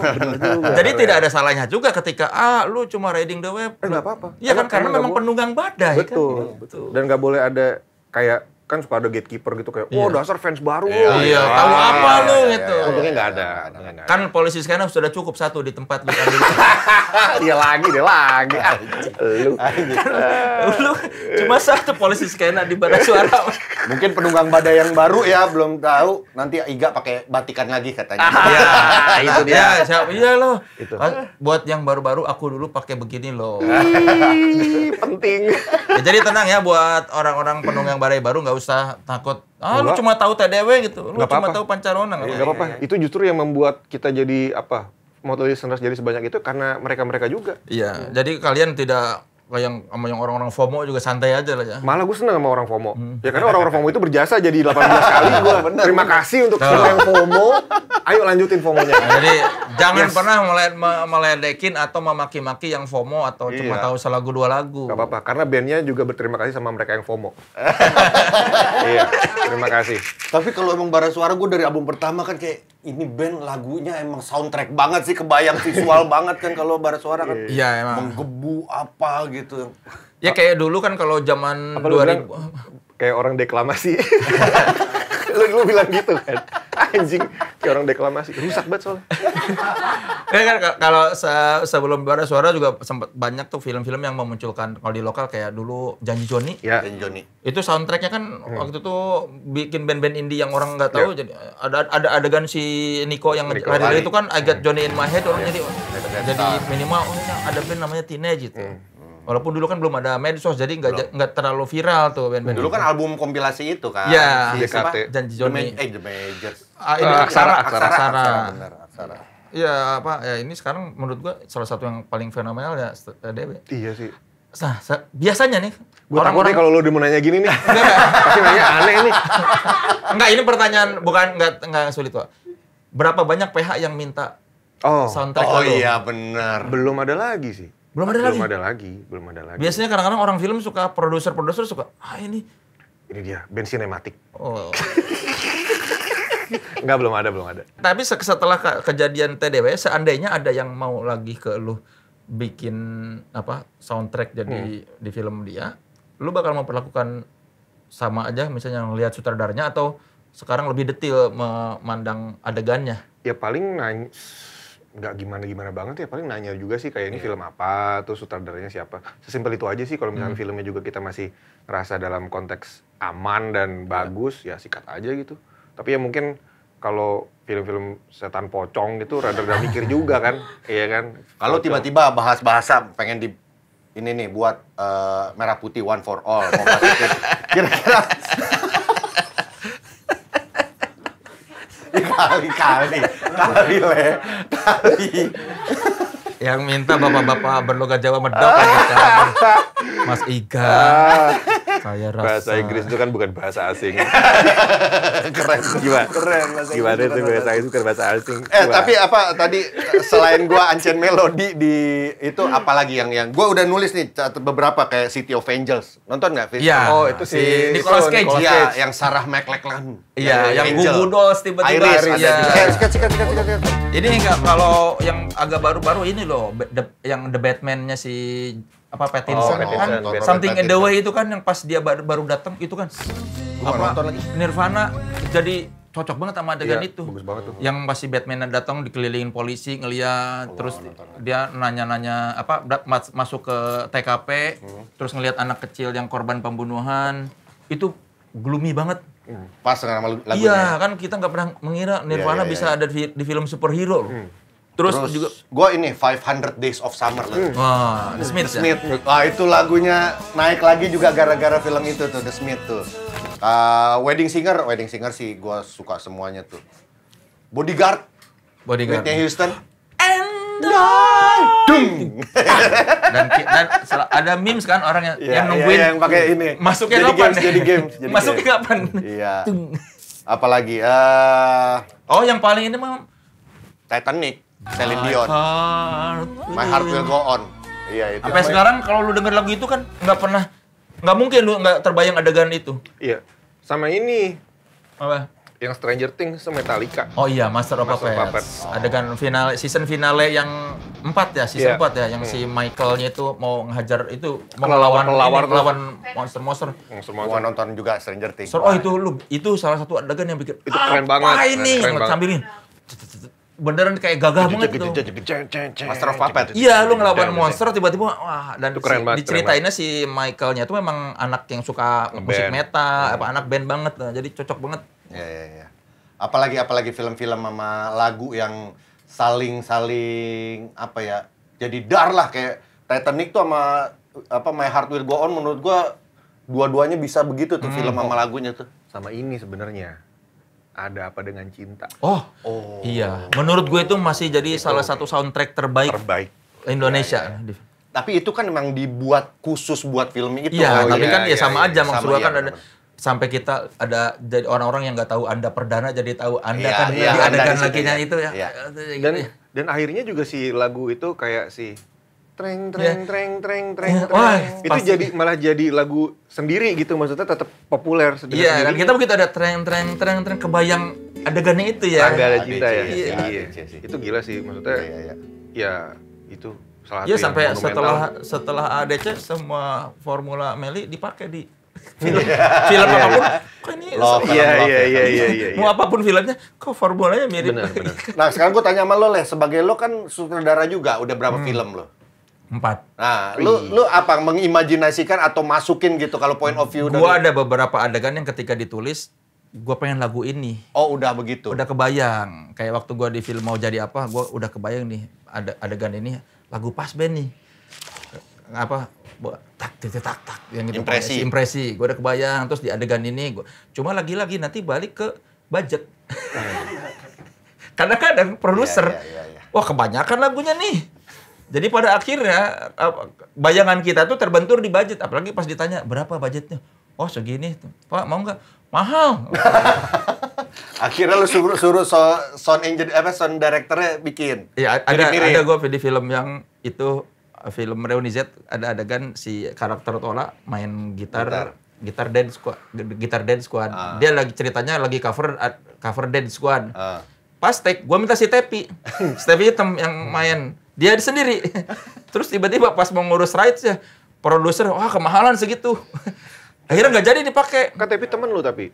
Jadi tidak ada salahnya juga ketika lu cuma riding the wave. Nggak apa-apa. Iya kan, karena Nggak memang boleh. penunggang badai Betul, kan. betul. Dan nggak boleh ada kayak kan suka ada gatekeeper gitu kayak, wah dasar fans baru. Iya, tahu apa lu gitu. Untungnya nggak ada. Kan polisi sekarang sudah cukup satu di tempat lu. Dia lagi. Lu. Lu cuma satu polisi skena di bara suara. Mungkin penunggang badai yang baru ya, belum tahu. Nanti Iga pakai batikan lagi katanya. Iya, itu dia. Iya loh. Itu. Buat yang baru-baru aku dulu pakai begini loh. Ih, penting. Ya, jadi tenang ya buat orang-orang penunggang badai baru nggak usah takut. Lu Enggak. cuma tahu TDW gitu. Lu Nggak cuma apa-apa. tahu pancarona. Nggak apa-apa. Itu justru yang membuat kita jadi motor listeners jadi sebanyak itu karena mereka juga. Iya, jadi kalian tidak kayak sama yang orang-orang FOMO juga santai aja lah ya. Malah gue seneng sama orang FOMO. Ya karena orang-orang FOMO itu berjasa jadi 18 kali. Gue terima kasih untuk semua yang FOMO. Ayo lanjutin FOMO-nya. Nah, jadi jangan pernah meledekin atau memaki-maki yang FOMO atau cuma Iya. tahu selagu 2 lagu. Gak apa-apa, karena bandnya juga berterima kasih sama mereka yang FOMO. Iya, terima kasih. Tapi kalau emang bara suara gue dari album pertama kan kayak ini band lagunya emang soundtrack banget sih, kebayang visual banget kan kalau bara suara kan. Iya, emang. Menggebu apa gitu. Ya kayak dulu kan kalau zaman Apa lu bilang 2000 kayak orang deklamasi? lu bilang gitu kan? Anjing, kayak orang deklamasi. Rusak banget soalnya. Ya kan kalau sebelum bara suara juga sempat banyak tuh film-film yang memunculkan kalau di lokal kayak dulu Janji Joni. Ya, Dan Johnny. Itu soundtracknya kan waktu itu bikin band-band indie yang orang nggak tahu. Jadi ada adegan si Nico yang Nico lari lari. itu kan I Got Johnny in My Head orang jadi minimal ini ada band namanya Teenage gitu. Walaupun dulu kan belum ada medsos jadi nggak terlalu viral tuh band-band. Dulu kan album kompilasi itu kan. Iya, Si siapa? DKT. Janji The Johnny. The Majors. Ini Aksara. Benar, Aksara. Iya ini sekarang menurut gua salah satu yang paling fenomenal ya TDW. iya sih. Nah, biasanya nih Gue takutnya kalau lu udah mau nanya gini nih. Pasti nanya aneh nih. enggak ini pertanyaan bukan enggak sulit kok. Berapa banyak PH yang minta soundtrack Oh lu? iya benar. Belum ada lagi sih. Belum ada Belum ada lagi. Biasanya kadang-kadang orang film suka produser suka ini. Ini dia, band sinematik. Oh. Enggak, belum ada. Tapi setelah kejadian TDW, seandainya ada yang mau lagi ke lu bikin soundtrack jadi di film dia, lu bakal memperlakukan sama aja misalnya ngelihat sutradaranya atau sekarang lebih detail memandang adegannya? Ya paling nanya, nggak gimana-gimana banget ya, paling nanya juga sih kayak ini film apa, terus sutradaranya siapa. Sesimpel itu aja sih, kalau misalnya filmnya juga kita masih ngerasa dalam konteks aman dan bagus, ya sikat aja gitu. Tapi ya mungkin kalau film-film setan pocong gitu rada mikir juga kan, iya kan. Kalau tiba-tiba bahas bahasa pengen di ini nih buat merah putih one for all mau masukin. Kira-kira kali-kali Kali. Yang minta bapak-bapak berlogat Jawa medok kan. Mas Iga. Saya rasa. Bahasa Inggris itu kan bukan bahasa asing. Keren. Gimana? Keren. Gimana itu bahasa Inggris bukan bahasa asing? Tapi apa tadi selain gua Ancient Melody di itu apalagi yang gua udah nulis nih beberapa kayak City of Angels. Nonton nggak, Fit? Iya. Oh, itu si Nicolas Cage. Iya, yang Sarah McLachlan. Iya, yang Angel. Gugu Dolls tiba-tiba. Iris ada Iya. juga. Sikat. Ini enggak, kalau yang agak baru-baru ini loh, yang The Batman-nya si Pattinson Pattinson. kan, Something in the Way itu kan yang pas dia baru datang itu kan Gua nonton lagi. Nirvana jadi cocok banget sama adegan Iya, itu. bagus banget tuh. Yang pasti Batman datang dikelilingin polisi ngeliat, terus dia nanya-nanya masuk ke TKP, terus ngelihat anak kecil yang korban pembunuhan. Itu gloomy banget. Pas dengan lagunya. Iya, kan kita nggak pernah mengira Nirvana Iya. bisa ada di film superhero loh. Terus juga gua ini 500 Days of Summer lagi. wah, The Smiths ya? Smith. Wah, itu lagunya naik lagi juga gara-gara film itu tuh, The Smith tuh. Wedding Singer sih gua suka semuanya tuh. Bodyguard, Whitney Houston. Dan ada memes kan orang yang nungguin yang pakai ini. masuknya Jadi kapan? Jadi games. Masuknya kapan? Iya. Apalagi Oh, yang paling ini mah Titanic, Celine Dion. My Heart Will Go On. Iya itu. Sampai sekarang kalau lu denger lagu itu kan nggak mungkin lu nggak terbayang adegan itu. Iya. Sama ini Apa? yang Stranger Things sama Metallica. Oh iya, Master of Master of Puppets. Adegan season finale yang 4 ya, season Iya. 4 ya, yang si Michaelnya itu mau ngehajar itu, mau Kelelawar ngelawan monster-monster. Gua nonton juga Stranger Things. Oh itu salah satu adegan yang bikin Itu keren banget. Apa ini? Keren banget. Sambil ini beneran kayak gagah banget gitu. Master of Puppets. Iya, lu ngelawan monster tiba-tiba wah, dan Itu keren banget, diceritainnya si Michaelnya itu memang anak yang suka musik Ngeband. metal, anak band banget. Nah, jadi cocok banget. Iya. Apalagi film-film sama lagu yang saling apa ya? Jadi dar lah kayak Titanic tuh sama My Heart Will Go On menurut gua dua-duanya bisa begitu tuh film sama lagunya tuh. Sama ini sebenarnya. Ada apa dengan cinta? Oh. Iya. Menurut gue itu masih jadi salah satu soundtrack terbaik Indonesia. Tapi itu kan memang dibuat khusus buat film itu. Iya, tapi kan ya sama aja Sama, maksud gua kan iya, ada benar. sampai kita ada jadi orang-orang yang nggak tahu Anda perdana jadi tahu Anda Iya, kan iya, di Anda adegan di situ, laginya iya. itu ya. Iya. Gitu ya. Dan akhirnya juga si lagu itu kayak si treng Iya. treng. Wah, Itu pasti. malah jadi lagu sendiri gitu, maksudnya tetap populer Iya, kan kita begitu ada treng kebayang adegannya itu ya. Tangga ada cinta ya. Iya. Iya. Itu gila sih maksudnya. Iya. Ya itu salah Iya, satu yang sampai monumental. setelah ADC semua formula Meli dipakai di film apapun. Kok ini Love. Iya. mau apapun filmnya kok formulanya mirip. Benar. Nah, sekarang gue tanya sama lo, Le. Sebagai lo kan sutradara juga, udah berapa film lo? 4. Nah, lu apa mengimajinasikan atau masukin gitu kalau point of view Gua ada beberapa adegan yang ketika ditulis gua pengen lagu ini. Oh, udah begitu. Udah kebayang. Kayak waktu gua di film Mau Jadi Apa, gua udah kebayang nih ada adegan ini lagu pas band nih. Tak yang gitu. Impresi. Gua udah kebayang terus di adegan ini cuma lagi-lagi nanti balik ke budget. Kadang-kadang produser Iya. wah kebanyakan lagunya nih. Jadi pada akhirnya bayangan kita tuh terbentur di budget, apalagi pas ditanya berapa budgetnya. Oh segini, Pak mau nggak? Mahal. Akhirnya lu suruh sound directornya bikin. Ya Mirip-mirip. ada gue di film yang itu film Reuni Z ada adegan si karakter Tola main gitar dance squad. Dia lagi ceritanya lagi cover dance squad. Pas take gue minta si Tepi hitam yang main. Dia sendiri. Terus tiba-tiba pas mau ngurus rights ya, produser, wah kemahalan segitu. Akhirnya nggak jadi dipakai. KTP temen lu tapi.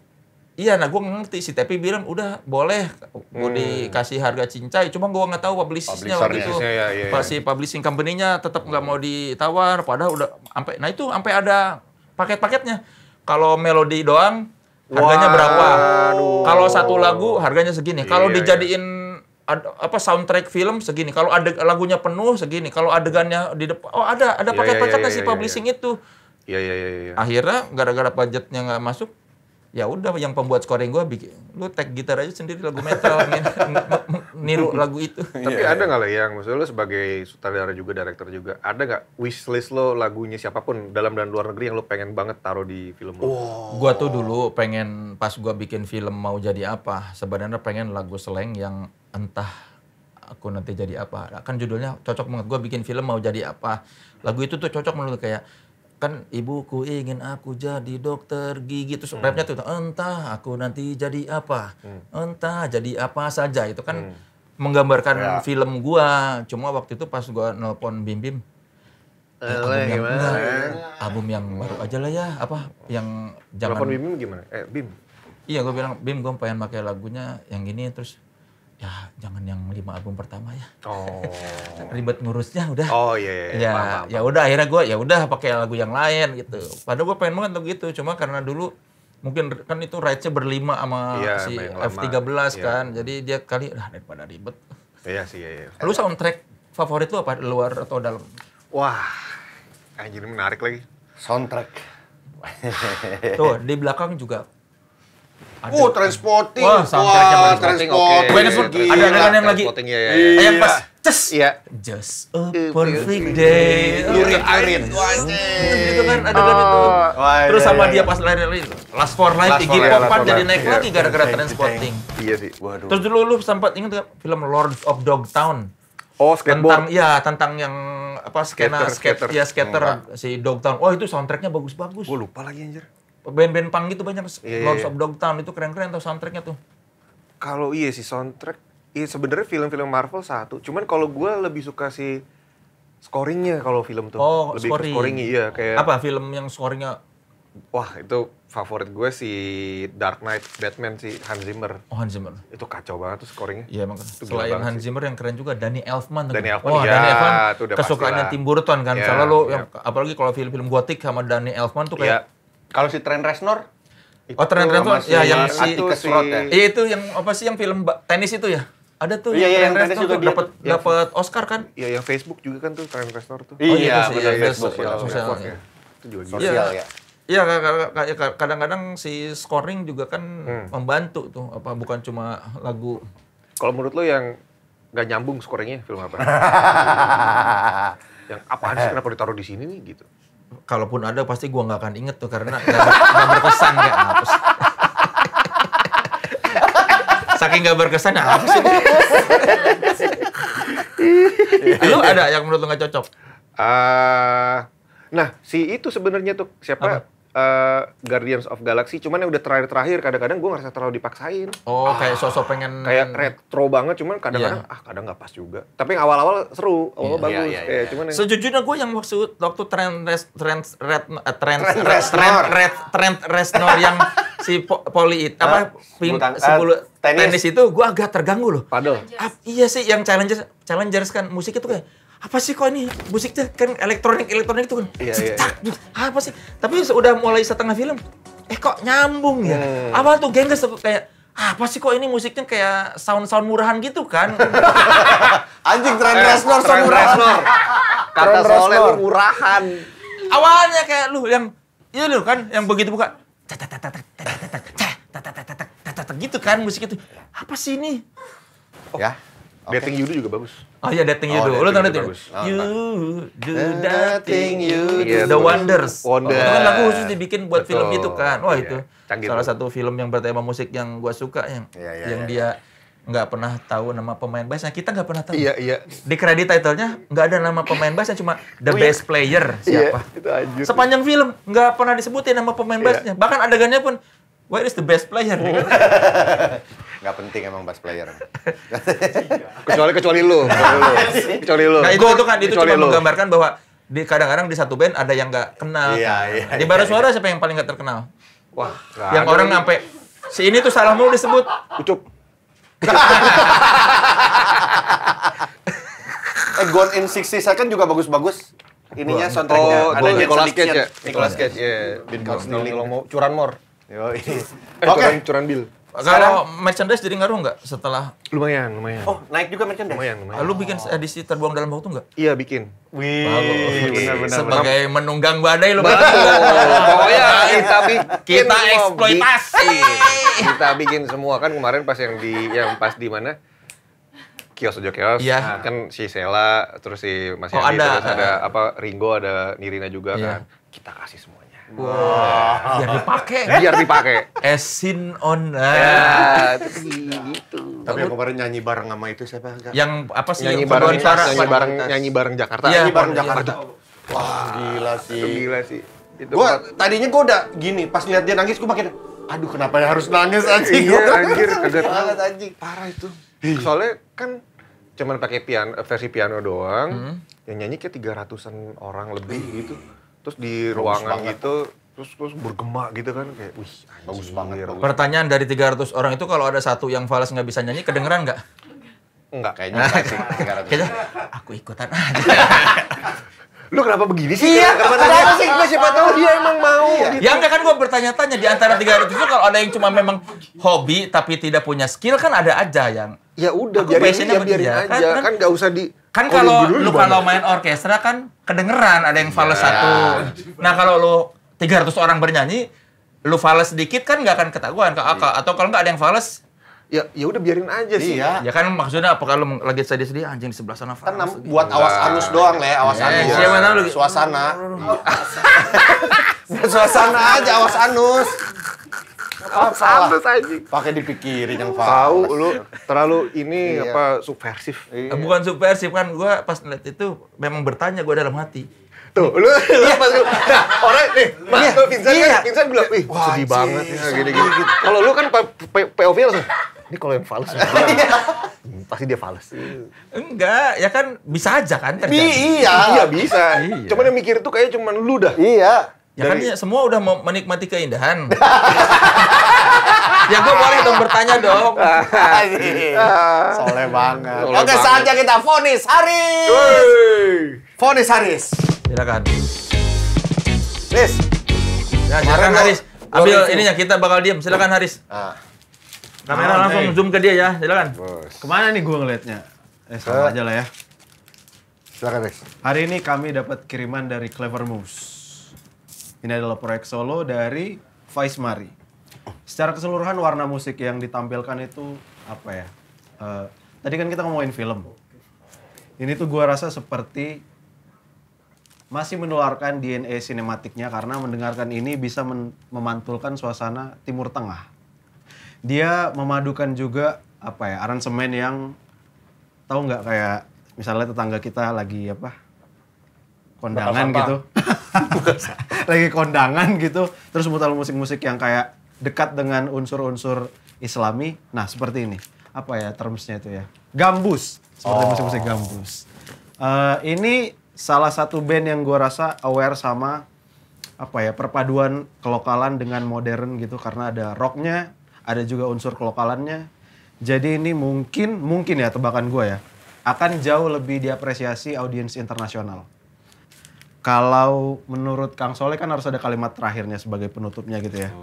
Iya, nah gue ngerti. Si Tepi bilang, udah boleh gue dikasih harga cincai. Cuma gue nggak tahu publishernya waktu itu. Iya. Si publishing company-nya tetap nggak mau ditawar. Padahal udah sampai, nah itu sampai ada paket-paketnya. Kalau melodi doang, harganya berapa? Kalau satu lagu, harganya segini. Kalau dijadiin soundtrack film segini. Kalau ada lagunya penuh segini. Kalau adegannya di depan, ada paket-paketnya si publishing itu. Iya. Akhirnya gara-gara budgetnya nggak masuk, ya udah yang pembuat scoring gue bikin, lu tag gitar aja sendiri lagu metal, niru lagu itu. Tapi ada nggak lah yang, maksudnya lo sebagai sutradara juga, director juga, ada nggak wishlist lo lagunya siapapun dalam dan luar negeri yang lo pengen banget taruh di film lo? Gua tuh dulu pengen pas gua bikin film Mau Jadi Apa, sebenarnya pengen lagu slang yang entah aku nanti jadi apa. Kan judulnya cocok banget, gua bikin film Mau Jadi Apa. Lagu itu tuh cocok menurut kayak kan ibuku ingin aku jadi dokter gigi, terus rapnya tuh entah aku nanti jadi apa, entah jadi apa saja, itu kan menggambarkan film gua. Cuma waktu itu pas gua nelpon Bim Bim, album yang baru aja lah ya, apa yang jangan. Telepon Bim gimana? Bim. Iya, gua bilang Bim, gua pengen pakai lagunya yang ini, terus ya jangan yang 5 album pertama ya. Oh. Ribet ngurusnya udah. Oh iya. Ya, paham. ya udah akhirnya gue ya udah pakai lagu yang lain gitu. Padahal gue pengen banget lagu gitu, cuma karena dulu mungkin kan itu rights-nya berlima sama si F13 kan. Jadi dia kali daripada ribet. Iya sih, iya. Lu soundtrack favorit lu apa, luar atau dalam? Wah. Anjir, menarik lagi. Soundtrack. Tuh, di belakang juga Transporting. Wah, soundtracknya Transporting. Transporting. Ada adegan yang lagi yang pas Iya. just a perfect day. Irit. Itu kan adegan itu. Terus sama dia pas lari-lari Last for Life, Iggy Pop kan jadi naik lagi gara-gara Transporting. Iya sih. Waduh. Terus dulu lu sempat ingat gak film Lords of Dogtown? Oh, skateboard. Tentang yang apa skater si Dogtown. Oh, itu soundtracknya bagus-bagus. Gue lupa lagi anjir. Band-band punk gitu banyak. Iya. Lords of Dogtown itu keren-keren tuh soundtracknya tuh. Kalau iya sih soundtrack, iya sebenarnya film-film Marvel satu. Cuman kalau gue lebih suka si scoringnya kalau film tuh. Oh, lebih ke scoring, iya kayak. Apa film yang scoringnya? Wah, itu favorit gue si Dark Knight Batman si Hans Zimmer. Oh, Hans Zimmer. Itu kacau banget tuh scoringnya. Iya, emang Itu gila selain banget Hans sih. Zimmer yang keren juga Danny Elfman. Danny Elfman, Wah, iya, Danny Elfman itu udah kesukaannya pastilah. Tim Burton kan. Iya, Selalu iya. apalagi kalau film-film gotik sama Danny Elfman tuh kayak Kalau si Trent Reznor? Oh, Trent Reznor ya yang si Atticus Ross ya? Iya, itu yang apa sih yang film tenis itu ya? Ada tuh Iya, yang Trent tenis Reznor juga tuh dia dapat Oscar kan? Iya, yang Facebook juga kan tuh Trent Reznor tuh. Iya, itu sih, benar, ya, Facebook, sosial. network ya. Itu juga gila. Sosial ya. Iya, kadang-kadang si scoring juga kan membantu tuh, apa bukan cuma lagu. Kalau menurut lo yang nggak nyambung scoringnya film apa? Yang apaan sih kenapa ditaruh di sini nih gitu? Kalaupun ada pasti gua nggak akan inget tuh karena nggak berkesan kayak apa sih. Saking nggak berkesan apa sih? Lu ada yang menurut lu nggak cocok? Nah, si itu sebenarnya tuh siapa? Guardians of Galaxy, cuman yang udah terakhir kadang-kadang gue ngerasa terlalu dipaksain. Oh, kayak sosok pengen Kayak retro banget, cuman kadang-kadang kadang nggak pas juga. Tapi yang awal-awal seru, awal bagus. Cuman yang sejujurnya gue yang waktu Trent Reznor yang si poli apa tenis itu gue agak terganggu loh. padel. Iya sih yang challengers kan musiknya tuh kayak apa sih kok ini musiknya kan elektronik itu kan. Iya. Apa sih? Tapi udah mulai setengah film kok nyambung ya. Apa tuh gengges tuh kayak apa sih kok ini musiknya kayak sound murahan gitu kan. Anjing Trent Reznor sound murahan. Kata soalnya lu murahan. Awalnya kayak lu yang iya lu kan yang begitu buka gitu kan musik itu. Apa sih ini? Ya. Dating You juga bagus. Oh iya, Dating You dulu. Lu tau Dating bagus. You do that thing you Iya, do. The Wonders. Wonder. Itu kan lagu khusus dibikin buat film itu kan. Wah Iya. itu Canggih salah tuh. satu film yang bertema musik yang gua suka yang dia nggak pernah tahu nama pemain bassnya. Kita nggak pernah tahu. Iya. Di kredit title-nya nggak ada nama pemain bassnya, cuma the bass player siapa. Iya, itu anjir. Sepanjang film nggak pernah disebutin nama pemain bassnya. Bahkan adegannya pun where is the bass player? Nggak penting emang bass player. kecuali lu. Nah itu kan itu Kecuali cuma lu. menggambarkan bahwa kadang-kadang di satu band ada yang nggak kenal. Iya. Di Bara Suara siapa yang paling nggak terkenal? Wah, Yang orang sampai si ini tuh salah mulu disebut. Ucup. Gone in 60 Seconds juga bagus-bagus. Ininya soundtracknya. Oh, Nicolas sedikit. Cage ya? Nicolas Cage, ya. Beatbox Kalau mau curan mor. Yoi. Curan Bill. Kalau merchandise jadi ngaruh nggak setelah Lumayan. Oh, naik juga merchandise? Lumayan. lu bikin edisi terbuang dalam waktu nggak? Iya, bikin. Wih, benar-benar. Sebagai menunggang badai lu Pokoknya kita eksploitasi. Kita bikin semua kan kemarin pas yang pas di mana? Kios Ojo Kios. Iya. Kan si Sela, terus si Mas Oh, Yandi, ada. terus ada Ringo, ada Nirina juga Iya. kan. Kita kasih semuanya. Biar dipakai. Biar dipakai. Esin on. Ya, gitu. Tapi yang kemarin nyanyi bareng sama itu siapa? Yang apa sih? Nyanyi yang bareng, paduan suara. nyanyi bareng Jakarta. Iya, Nyanyi bareng iya. Jakarta. Wah, gila Itu sih. gila sih. Itu Tadinya gua udah gini, pas lihat dia nangis gua makin aduh kenapa ya harus nangis anjing. Iya, anjir, kagak tahu. Banget anjing. Parah itu. Soalnya kan cuman pakai versi piano doang. Yang nyanyi kayak 300-an orang lebih gitu. Terus di ruangan banget. gitu, terus bergema gitu kan kayak wih, Bagus anjir. banget, bagus. Pertanyaan dari 300 orang itu kalau ada satu yang fals nggak bisa nyanyi, kedengeran nggak? Enggak Kayaknya enggak sih. Kayaknya aku ikutan aja. Lu kenapa begini sih? Iya, kenapa sih? Gua siapa tahu dia emang mau. Ya enggak kan gue bertanya-tanya di antara 300 itu kalau ada yang cuma memang hobi tapi tidak punya skill kan ada aja yang Ya udah Aku biarin, passionnya biarin sama dia. aja. Kan nggak usah di kan Oh, kalau dulu lu gimana? kalau main orkestra kan kedengeran ada yang fals satu. Nah kalau lu 300 orang bernyanyi lu fals sedikit kan nggak akan ketahuan atau kalau nggak ada yang fals ya udah biarin aja sih. Iya. ya kan maksudnya apa kalau lagi sedih-sedih anjing di sebelah sana Kan fals. buat awas anus doang, Le, awas anus. siapa tahu lu- Suasana. Buat suasana aja awas anus. Apa Santai aja. Pakai dipikirin yang Tahu fals. lu terlalu ini Iya. apa subversif. Bukan subversif kan gue pas ngeliat itu memang bertanya gue dalam hati. Tuh, lu pas lu. Nah, orang nih, Mas tuh Vincent bilang, "Wih, Wah, sedih banget anjing, ya gini-gini." Kalau lu kan POV langsung, ini kalau yang fals pasti dia fals. Enggak, ya kan bisa aja kan terjadi. Iya bisa. Iya. Cuman yang mikir itu kayak cuman lu dah. Iya. Ya kan ya, semua udah menikmati keindahan. Ya gue boleh dong bertanya dong. Soleh banget. Soleh Oke, banget. saatnya kita vonis Haris. Wey. Vonis Haris. Silakan. Riz. Ya, Kemarin silakan lo- Haris. lo Ambil review. ininya kita bakal diam. Silakan Haris. Ah. Kamera langsung zoom ke dia ya. Silakan. Kemana nih gue ngeliatnya? Sama aja lah ya. Silakan, Riz. Hari ini kami dapat kiriman dari Clever Moose. Ini adalah proyek solo dari Faiz Mari. Secara keseluruhan warna musik yang ditampilkan itu apa ya? Tadi kan kita ngomongin film. Ini tuh gua rasa seperti masih menularkan DNA sinematiknya karena mendengarkan ini bisa memantulkan suasana Timur Tengah. Dia memadukan juga apa ya? Aransemen yang tahu nggak kayak misalnya tetangga kita lagi apa? Kondangan sampah. gitu. Lagi kondangan gitu, terus muter musik-musik yang kayak dekat dengan unsur-unsur Islami. Nah, seperti ini. Apa ya termsnya itu ya? Gambus. Seperti musik-musik gambus. Ini salah satu band yang gue rasa aware sama apa ya perpaduan kelokalan dengan modern gitu karena ada rocknya, ada juga unsur kelokalannya. Jadi ini mungkin ya tebakan gue ya akan jauh lebih diapresiasi audiens internasional. Kalau menurut Kang Soleh kan harus ada kalimat terakhirnya sebagai penutupnya gitu ya.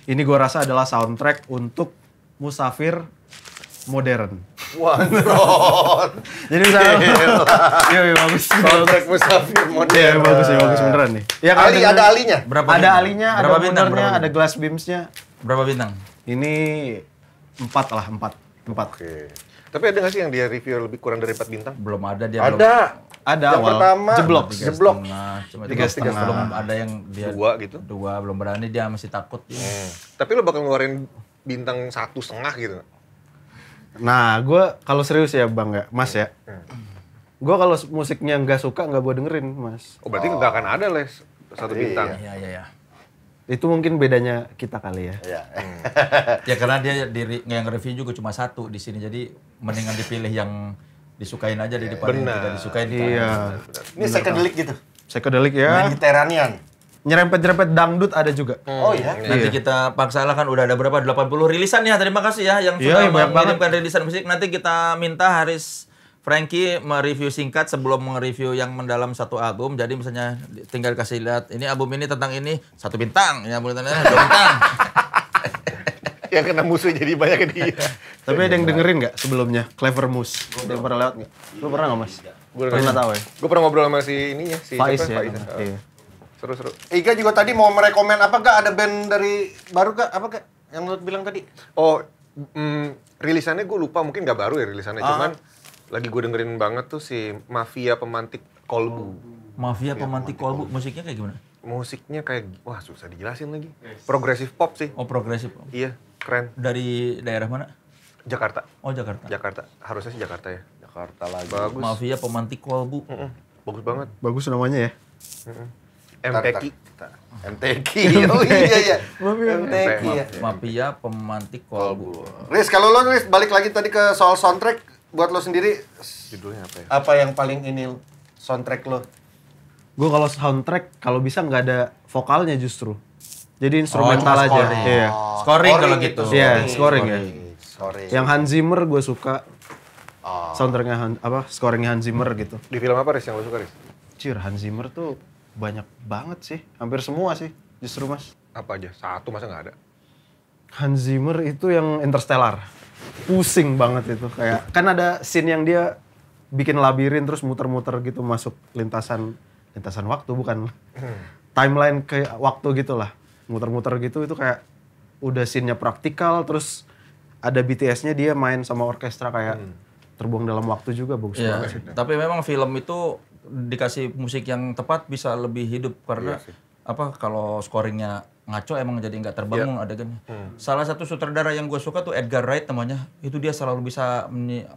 Ini gue rasa adalah soundtrack untuk musafir modern. Wah, Ron. Jadi misalnya, iya bagus. Soundtrack musafir modern. Iya bagus beneran nih. Ya, kalau Ali, dengan- ada alinya? Berapa ada bintang? alinya, ada Berapa bintang? modernya, Berapa ada glass beamsnya. Berapa bintang? Ini 4 lah, 4. Oke. Tapi ada nggak sih yang dia review lebih kurang dari 4 bintang? Belum ada dia. Ada. Ada Yang awal. pertama, Jeblok. Tiga Jeblok. setengah. Cuma 3,5. Belum ada yang dia 2 gitu. 2 belum berani dia masih takut. Tapi lo bakal ngeluarin bintang 1,5 gitu? Nah, gue kalau serius ya bang ya, mas ya. Gue kalau musiknya nggak suka nggak gue dengerin mas. Oh berarti nggak akan ada les 1 bintang. Iya. Itu mungkin bedanya kita kali ya. Iya. Ya karena dia yang review juga cuma 1 di sini. Jadi mendingan dipilih yang disukain aja daripada yang Benar. tidak disukain. Iya. Ini psychedelic gitu. Psychedelic ya. Mediterranean. Nyerempet-nyerempet dangdut ada juga. Oh iya. Nanti kita paksa lah kan udah ada berapa 80 rilisan ya. Terima kasih ya yang Iya, sudah banyak mengirimkan rilisan musik. Nanti kita minta Haris Franky mereview singkat sebelum mereview yang mendalam satu album. Jadi misalnya tinggal kasih lihat ini album ini tentang ini 1 bintang, ini album ini 2 bintang. yang kena musuh jadi banyak ke dia. Tapi ada yang dengerin nggak sebelumnya? Clever Moose. Ada yang pernah lewat nggak? Lu pernah nggak, Mas? Gue Pernah tahu ya? Gue pernah ngobrol sama si ininya, si Faiz siapa? ya. Faiz. Iya. Seru-seru. Iga juga tadi mau merekomen apa gak? Ada band dari baru gak? Apa gak? Yang lu bilang tadi? Oh, rilisannya gue lupa, mungkin nggak baru ya rilisannya, cuman lagi gue dengerin banget tuh si Mafia Pemantik Kolbu. Mafia Pemantik Kolbu, musiknya kayak gimana? Musiknya kayak, wah susah dijelasin lagi. Progressive pop sih. Oh, progresif. Iya, keren. Dari daerah mana? Jakarta. Oh, Jakarta. Jakarta. Harusnya sih Jakarta ya. Jakarta lagi. Bagus. Mafia Pemantik Kolbu. Bagus banget. Bagus namanya ya. MTQ. MTQ. Oh iya iya. MTQ ya. Mafia Pemantik Kolbu. Riz, kalau lo Riz balik lagi tadi ke soal soundtrack buat lo sendiri Judulnya apa ya? apa yang paling ini soundtrack lo? Gue kalau soundtrack kalau bisa nggak ada vokalnya justru. Jadi instrumental cuma aja. scoring. Iya. Scoring kalau gitu. Iya, scoring ya. Scoring. Yang Hans Zimmer gue suka. Soundtracknya scoringnya Hans Zimmer gitu. Di film apa, Riz, yang lo suka, Riz? Cir, Hans Zimmer tuh banyak banget sih. Hampir semua sih justru, Mas. Apa aja? Satu masa nggak ada? Hans Zimmer itu yang Interstellar. Pusing banget itu. Kayak kan ada scene yang dia bikin labirin terus muter-muter gitu masuk lintasan waktu, bukan timeline ke waktu gitulah. Muter-muter gitu itu kayak udah scene-nya praktikal, terus ada BTS-nya dia main sama orkestra kayak terbuang dalam waktu juga, bagus Iya, banget sih. tapi memang film itu dikasih musik yang tepat bisa lebih hidup karena apa kalau scoringnya ngaco emang jadi nggak terbangun adegannya. Salah satu sutradara yang gue suka tuh Edgar Wright namanya. Itu dia selalu bisa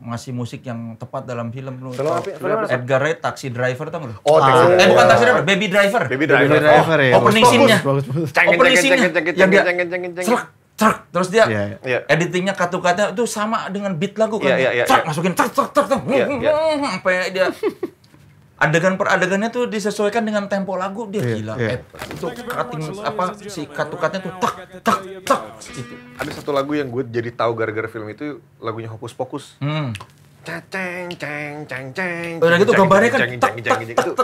ngasih musik yang tepat dalam film. Film apa? Edgar Wright Taxi Driver tau nggak lu? Oh, Bukan Taxi Driver, Baby Driver. Baby Driver. Driver ya. Opening scene-nya. Bagus. Opening scene-nya yang dia cerak, terus dia Iya. editingnya cut-nya itu sama dengan beat lagu kan. Iya. Cerak, masukin cerak, sampai dia adegan per adegannya tuh disesuaikan dengan tempo lagu dia gila. Itu cutting apa si cut-nya tuh tak gitu. Ada satu lagu yang gue jadi tahu gara-gara film itu, lagunya Hocus Pocus. Ceng. Udah gitu gambarnya kan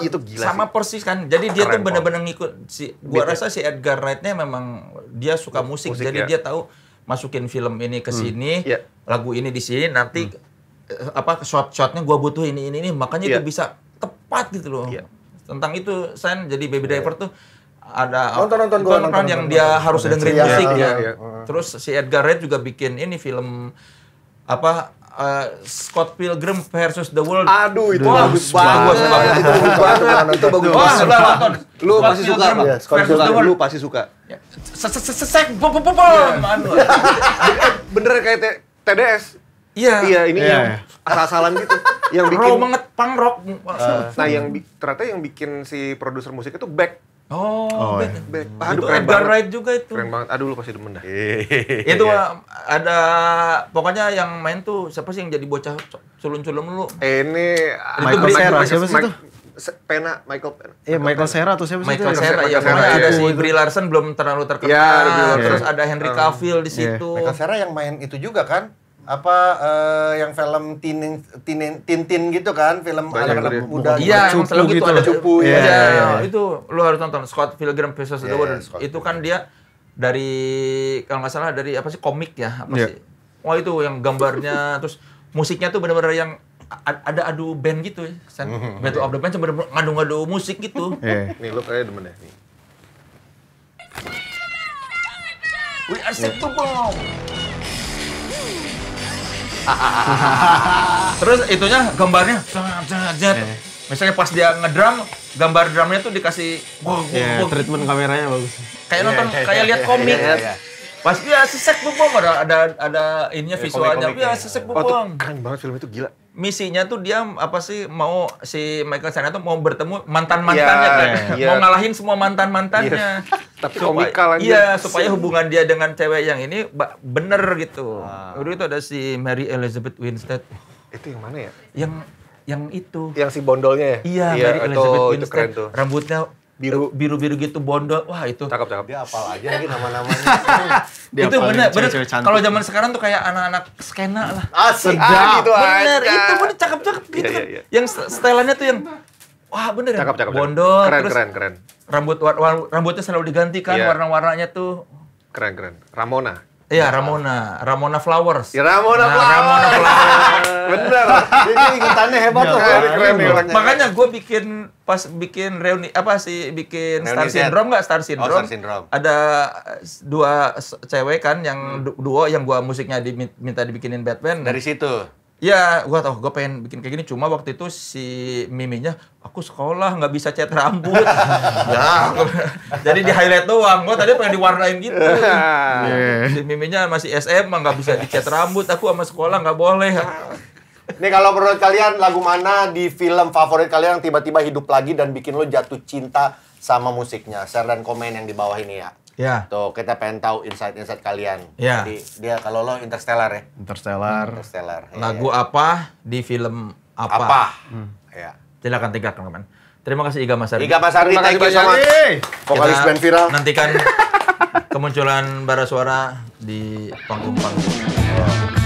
itu gila sama sih. persis kan. Jadi dia tuh Keren, benar-benar ngikut gua rasa si Edgar Wright-nya memang dia suka musik jadi ya. dia tahu masukin film ini ke sini, Iya. lagu ini di sini nanti apa shot-shotnya gua butuh ini makanya itu bisa tepat gitu loh. Iya. Tentang itu Sen jadi Baby Driver tuh ada Nonton gua nonton. yang dia harus dengerin Iya, musik iya, ya. Terus si Edgar Wright juga bikin ini film apa Scott Pilgrim versus the World. Aduh, itu Wah, bagus banget. Itu bagus Wah, banget. udah nonton. Lu pasti suka, Pilgrim Pak. versus the World. Lu pasti suka. Sesek, Bener kayak TDS. Iya. Iya, ini Iya. yang asal-asalan gitu. Yang bikin Raw banget punk rock. Nah, ternyata yang bikin si produser musik itu Beck. Oh, Beck. itu Aduh, keren Edgar banget. Wright juga itu. Keren banget. Aduh, lu pasti demen dah. Itu ada pokoknya yang main tuh siapa sih yang jadi bocah culun-culun dulu? Ini Michael Cera, siapa sih itu? Michael Pena. Iya, Michael Cera atau siapa sih itu? Michael Cera ya, Michael Cera, pokoknya ada iya. si Brie Larson belum terlalu terkenal. Iya, ada Brie Larson. Terus ada Henry Cavill di situ. Michael Cera yang main itu juga kan? Apa yang film Tintin gitu kan? Film Banyak anak-anak gitu. muda. Iya, emang selalu gitu ada Cupu, Iya, iya. itu lu harus nonton Scott Pilgrim versus the World. Scott Itu kan dia dari kalau nggak salah dari apa sih komik ya, apa Iya. sih? Wah, itu yang gambarnya terus musiknya tuh benar-benar yang ada adu band gitu ya. Battle of the Band bener-bener ngadu-ngadu musik gitu. Iya. Nih, lu kayaknya demen deh. Nih. We are set to bomb. Terus itunya gambarnya misalnya pas dia ngedrum, gambar drumnya tuh dikasih Iya, treatment kameranya bagus. kayak nonton kayak lihat komik. Pas dia sesek bubong ada ininya visualnya. Ya sesek Oh, tuh bubong. keren banget film itu, gila. Misinya tuh dia apa sih mau si Michael Cera tuh mau bertemu mantan-mantannya kan. Iya. Mau ngalahin semua mantan-mantannya. Tapi komikal aja. Iya, supaya hubungan dia dengan cewek yang ini bener gitu. Dulu itu ada si Mary Elizabeth Winstead. Itu yang mana ya? Yang itu. Yang si bondolnya ya? Iya, Mary Elizabeth itu Winstead. keren tuh. Rambutnya biru-biru gitu bondol. Wah, itu. Cakep. Dia apal aja lagi nama-namanya. Itu bener. cewek-cewek cantik. Kalau zaman sekarang tuh kayak anak-anak skena lah. Asik. Gitu Bener, aja. itu bener cakep-cakep gitu kan. Iya. Yang setelannya tuh yang wah bener ya. Cakep. Bondol, terus Keren. rambutnya selalu diganti kan Iya. warna-warnanya tuh. Keren. Ramona. Iya, Ramona Flowers. Ya, Ramona Nah, Flowers. Ramona Flowers. Bener. Jadi ikutannya hebat tuh. Keren nih orangnya. Makanya gue bikin reuni bikin Reuni Star Z. Syndrome nggak Star Syndrome? Star Syndrome. Ada dua cewek kan yang duo yang gua musiknya diminta dibikinin Batman. Dari situ. Ya, gua pengen bikin kayak gini. Cuma waktu itu si Miminya, aku sekolah nggak bisa cat rambut. Ya, jadi di highlight doang. Gua tadi pengen diwarnain gitu. Si Miminya masih SMA nggak bisa dicat rambut. Aku sama sekolah nggak boleh. Nih kalau menurut kalian lagu mana di film favorit kalian yang tiba-tiba hidup lagi dan bikin lo jatuh cinta sama musiknya? Share dan komen yang di bawah ini ya. Ya. Tuh, kita pengen tahu insight-insight kalian. Ya. Jadi dia kalau lo Interstellar ya. Interstellar. Interstellar. Lagu apa di film apa? apa? Ya. Silakan tinggalkan teman. Terima kasih Iga Mas Ardi. Iga Mas Ardi, Terima thank kasih you so much. banyak. Vokalis Kita band viral. Nantikan kemunculan bara suara di panggung-panggung.